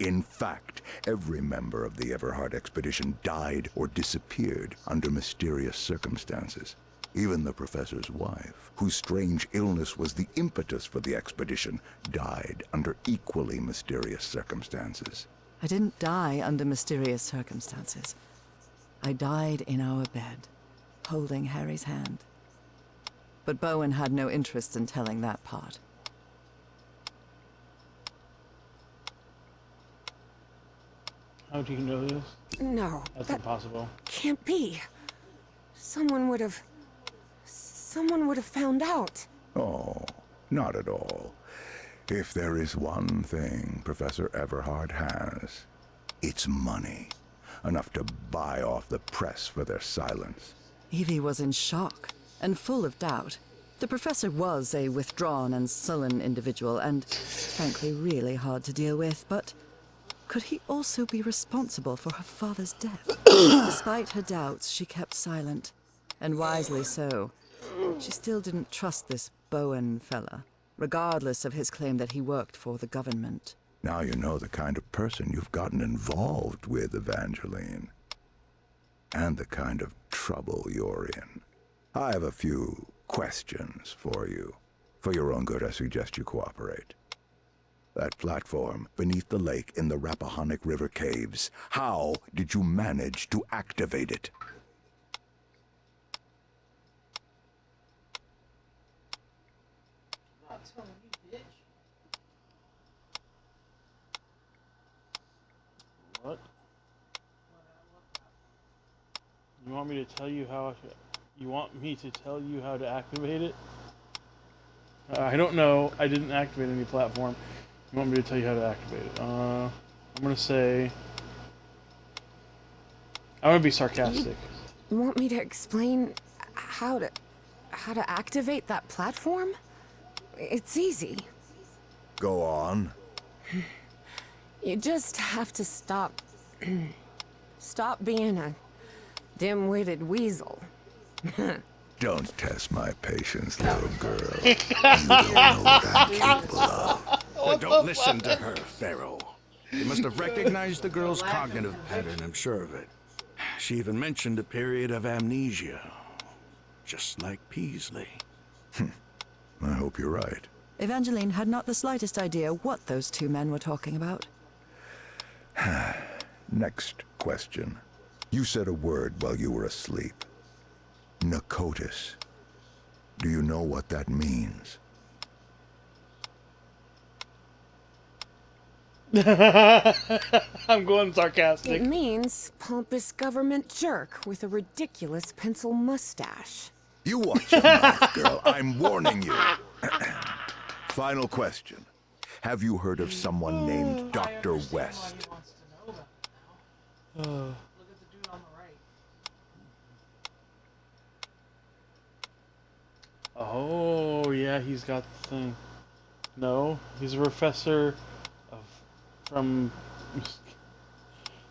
In fact, every member of the Everhart expedition died or disappeared under mysterious circumstances. Even the professor's wife, whose strange illness was the impetus for the expedition, died under equally mysterious circumstances. I didn't die under mysterious circumstances. I died in our bed, holding Harry's hand. But Bowen had no interest in telling that part. How do you know this? No, That's that impossible. can't be. Someone would have found out. Oh, not at all. If there is one thing Professor Everhart has, it's money. Enough to buy off the press for their silence. Evie was in shock and full of doubt. The professor was a withdrawn and sullen individual and, frankly, really hard to deal with, but could he also be responsible for her father's death? Despite her doubts, she kept silent, and wisely so. She still didn't trust this Bowen fella, regardless of his claim that he worked for the government. Now you know the kind of person you've gotten involved with, Evangeline. And the kind of trouble you're in. I have a few questions for you. For your own good, I suggest you cooperate. That platform beneath the lake in the Rappahannock River caves, how did you manage to activate it? Not telling you, bitch. What? You want me to tell you how? You want me to tell you how to activate it? I don't know. I didn't activate any platform. You want me to tell you how to activate it? I'm gonna say. I'm gonna be sarcastic. You want me to explain how to activate that platform? It's easy. Go on. You just have to stop being a dim-witted weasel. Don't test my patience, little girl. You don't know what I'm capable of. But don't listen to her, Pharaoh. You must have recognized the girl's cognitive pattern, I'm sure of it. She even mentioned a period of amnesia. Just like Peasley. I hope you're right. Evangeline had not the slightest idea what those two men were talking about. Next question. You said a word while you were asleep. Nakotis. Do you know what that means? I'm going sarcastic. It means pompous government jerk with a ridiculous pencil mustache. You watch your mouth, girl. I'm warning you. Final question. Have you heard of someone named Dr. West? Look at the dude on the right. Oh, yeah, he's got the thing. No, he's a professor from...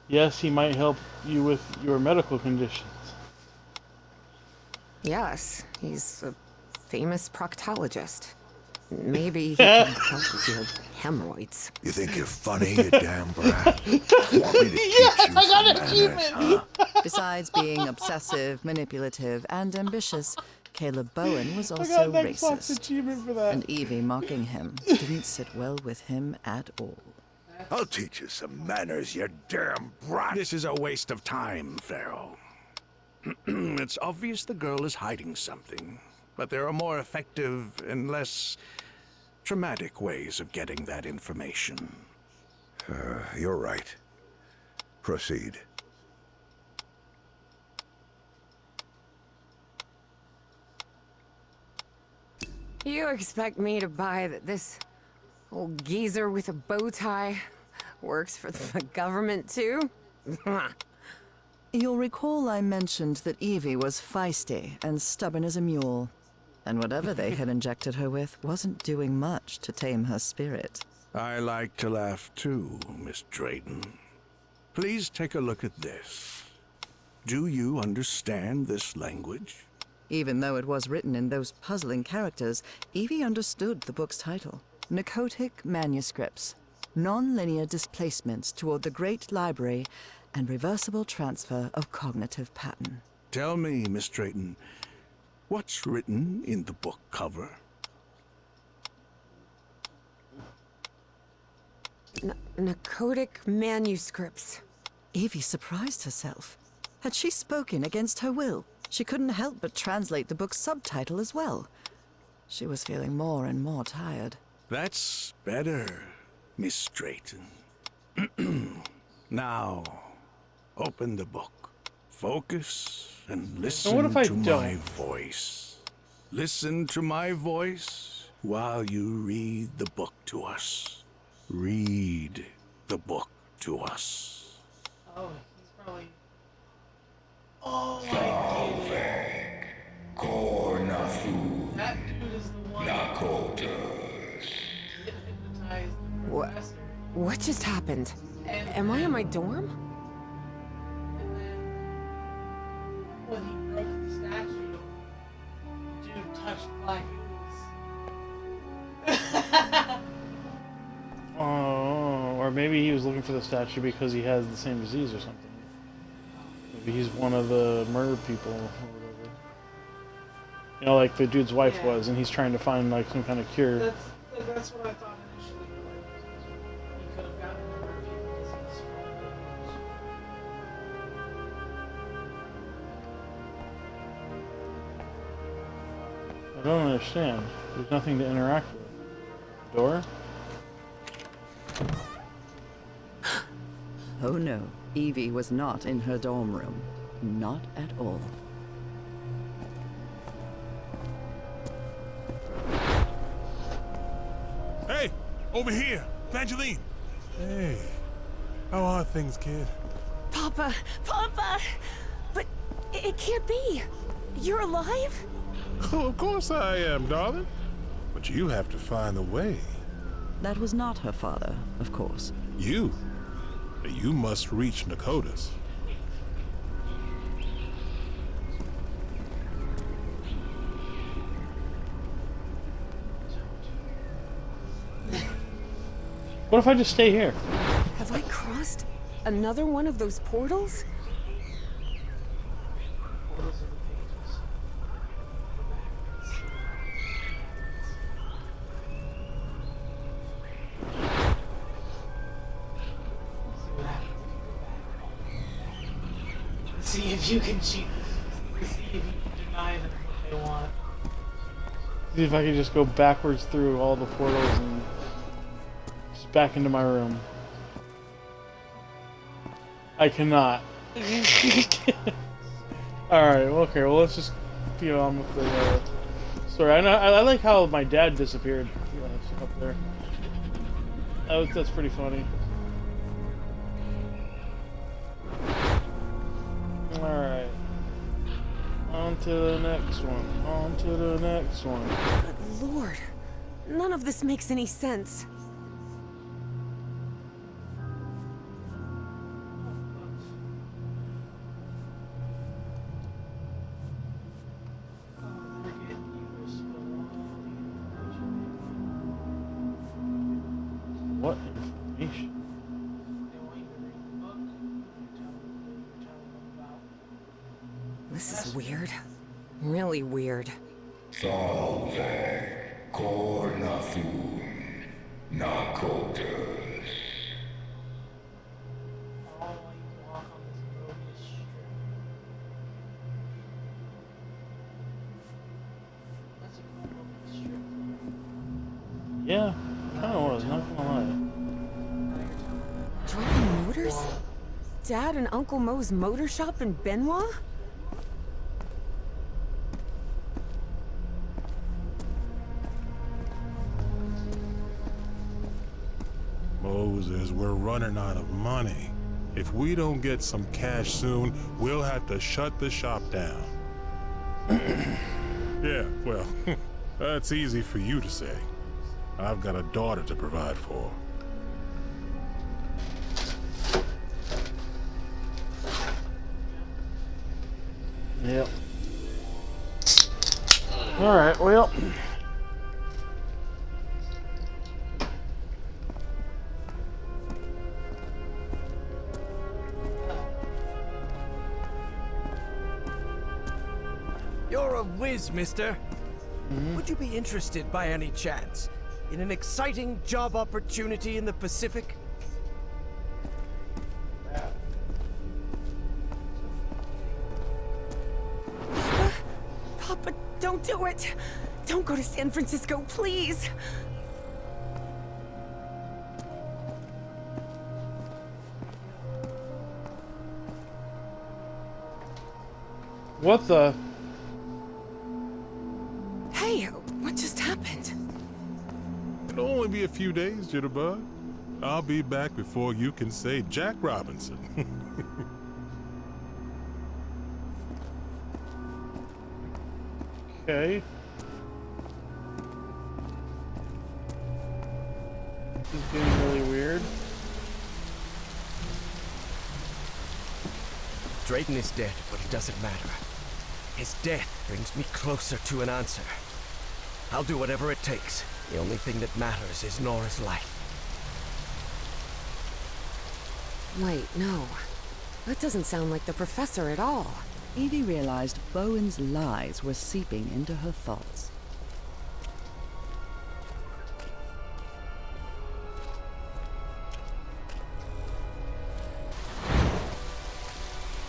Yes, he might help you with your medical conditions. Yes, he's a famous proctologist. Maybe he can help with your hemorrhoids. You think you're funny, you damn brat? Want me to teach you some manners, huh? Besides being obsessive, manipulative, and ambitious, Caleb Bowen was I also got an Xbox racist. achievement for that. And Evie mocking him didn't sit well with him at all. I'll teach you some manners, you damn brat. This is a waste of time, Pharaoh. It's obvious the girl is hiding something, but there are more effective and less traumatic ways of getting that information. You're right. Proceed. You expect me to buy that this old geezer with a bow tie works for the government too? You'll recall I mentioned that Evie was feisty and stubborn as a mule, and whatever they had injected her with wasn't doing much to tame her spirit. I like to laugh too, Miss Drayton. Please take a look at this. Do you understand this language? Even though it was written in those puzzling characters, Evie understood the book's title. Narcotic Manuscripts. Non-linear displacements toward the Great Library and reversible transfer of cognitive pattern. Tell me, Miss Drayton, what's written in the book cover? Narcotic Manuscripts. Evie surprised herself. Had she spoken against her will? She couldn't help but translate the book's subtitle as well. She was feeling more and more tired. That's better, Miss Drayton. Now, open the book. Focus and listen what if I to my don't? voice. Listen to my voice while you read the book to us. Read the book to us. Oh, he's probably. Oh my Kornafu That dude is the one. Nakotas. Hypnotized the What? professor. What just happened? And Am I in my dorm? And then when he broke the statue, dude touched Black Ooze. Oh, or maybe he was looking for the statue because he has the same disease or something. Maybe he's one of the murder people or whatever. You know, like the dude's wife Yeah. was, and he's trying to find like some kind of cure. That's what I thought initially. Like, he could have gotten the murder disease I don't understand. There's nothing to interact with. Door? Oh no, Evie was not in her dorm room. Not at all. Hey, over here, Evangeline. Hey, how are things, kid? Papa! Papa! But it can't be! You're alive? Oh, of course I am, darling. But you have to find a way. That was not her father, of course. You must reach Nakotas. What if I just stay here? Have I crossed another one of those portals? See if you can cheat. See if you can deny them what they want. See if I can just go backwards through all the portals and just back into my room. I cannot. Alright, okay, well let's just get on with the story. I like how my dad disappeared up there. That's pretty funny. Alright. On to the next one. On to the next one. Good Lord. None of this makes any sense. What information? This is weird. Really weird. Salve Cornafun Nakotas. Yeah, kind of was, not gonna lie. Driving motors? Dad and Uncle Mo's motor shop in Benoit? Moses, we're running out of money. If we don't get some cash soon, we'll have to shut the shop down. Yeah, well, that's easy for you to say. I've got a daughter to provide for. Yep. Alright, well. You're a whiz, mister. Would you be interested by any chance in an exciting job opportunity in the Pacific? Papa, don't do it! Don't go to San Francisco, please! What the? Hey, what just happened? It'll only be a few days, Jitterbug. I'll be back before you can say Jack Robinson. Okay. This is getting really weird. Drayton is dead, but it doesn't matter. His death brings me closer to an answer. I'll do whatever it takes. The only thing that matters is Nora's life. Wait, no. That doesn't sound like the professor at all. Evie realized Bowen's lies were seeping into her thoughts.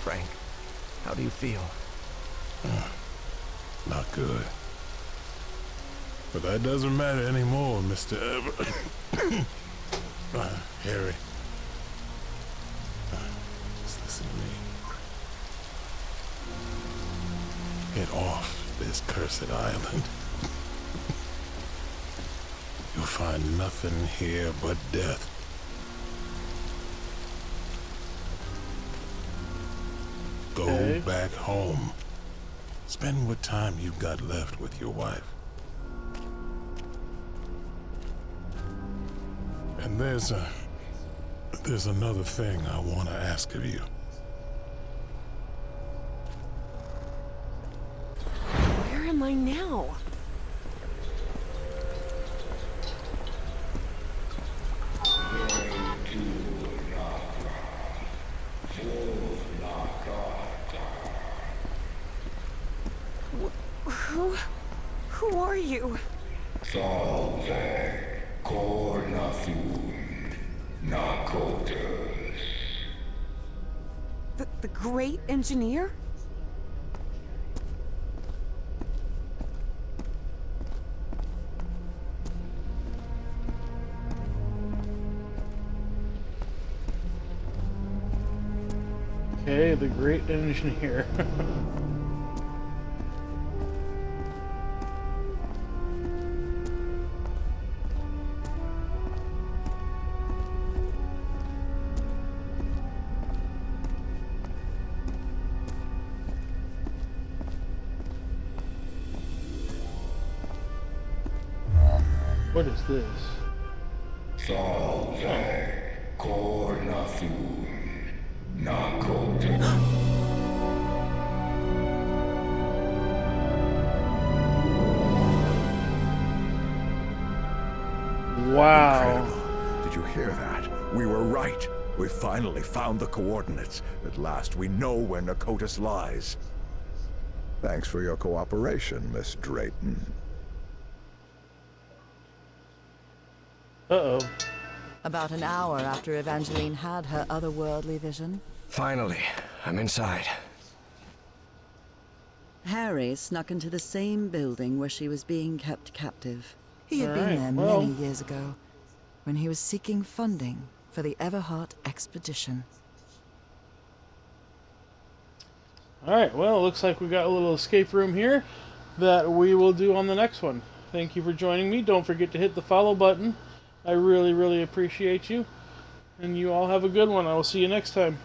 Frank, how do you feel? Not good. But that doesn't matter anymore, Mr. Harry. Just listen to me. Get off this cursed island. You'll find nothing here but death. Go back home. Spend what time you've got left with your wife. And there's another thing I want to ask of you. Where am I now? Who are you? Salve Cornafun Nakotas. The great engineer? Okay, the great engineer. What is this? Salve Cornafun Nakotas. Wow. Incredible. Did you hear that? We were right. We finally found the coordinates. At last we know where Nakotas lies. Thanks for your cooperation, Miss Drayton. Uh-oh. About an hour after Evangeline had her otherworldly vision, Finally, I'm inside. Harry snuck into the same building where she was being kept captive. He had been Alright, there well. many years ago, when he was seeking funding for the Everhart expedition. Alright, well, it looks like we got a little escape room here that we will do on the next one. Thank you for joining me. Don't forget to hit the follow button. I really, really appreciate you. And you all have a good one. I will see you next time.